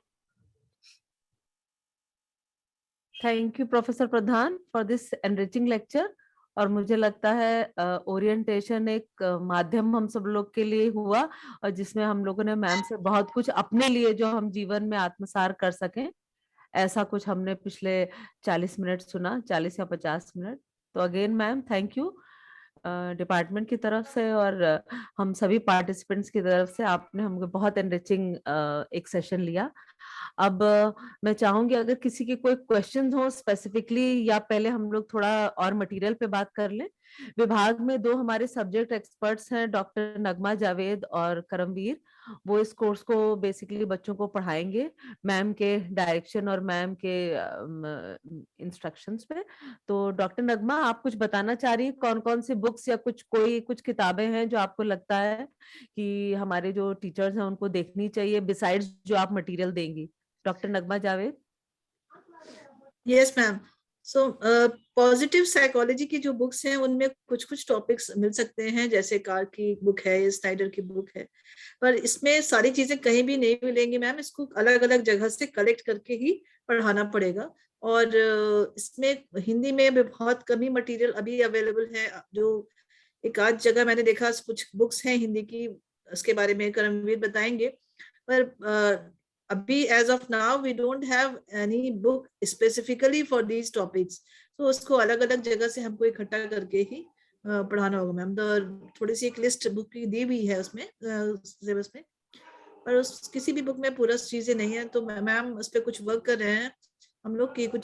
Thank you professor Pradhan for this enriching lecture. और मुझे लगता है ओरिएंटेशन एक माध्यम हम सब लोग के लिए हुआ, और जिसमें हम लोगों ने मैम से बहुत कुछ अपने लिए जो हम जीवन में आत्मसार कर सकें, ऐसा कुछ हमने पिछले 40 मिनट सुना, 40 या 50 मिनट। तो again ma'am thank you department की तरफ से और हम सभी पार्टिसिपेंट्स की तरफ से। आपने हमको बहुत एनरिचिंग एक सेशन लिया। अब मैं चाहूंगी अगर किसी के कोई क्वेश्चंस हो स्पेसिफिकली, या पहले हम लोग थोड़ा और मटेरियल पे बात कर लें। विभाग में 2 हमारे सब्जेक्ट एक्सपर्ट्स हैं, डॉक्टर नगमा जावेद और करमवीर। वो इस कोर्स को बेसिकली बच्चों को पढ़ाएंगे मैम के डायरेक्शन और मैम के इंस्ट्रक्शंस पे। तो डॉक्टर नगमा, आप कुछ बताना चाह रही हैं, कौन कौन सी बुक्स या कुछ किताबें हैं जो आपको लगता है कि हमारे जो टीचर्स हैं उनको देखनी चाहिए बिसाइड्स जो आप मटेरियल देंगी? Doctor Nagma Javed. Yes ma'am. So positive psychology की जो बुक्स हैं उनमें कुछ कुछ टॉपिक्स मिल सकते हैं, जैसे कार की बुक है, स्नाइडर की बुक है, पर इसमें सारी चीजें कहीं भी नहीं मिलेंगी मैम। इसको अलग अलग जगह से कलेक्ट करके ही पढ़ाना पड़ेगा। और इसमें हिंदी में भी बहुत कमी मटेरियल अभी अवेलेबल है। जो एक आध जगह मैंने देखा कुछ बुक्स हैं हिंदी की, उसके बारे में करमवीर बताएंगे। पर अभी as of now we don't have any book specifically for these topics. तो उसको अलग अलग जगह से हमको इकट्ठा करके ही पढ़ाना होगा मैम। थोड़ी सी एक लिस्ट बुक की दी हुई है उसमें सिलेबस में, पर उस किसी भी बुक में पूरा चीजें नहीं है। तो मैम उस पर कुछ वर्क कर रहे हैं हम लोग की कुछ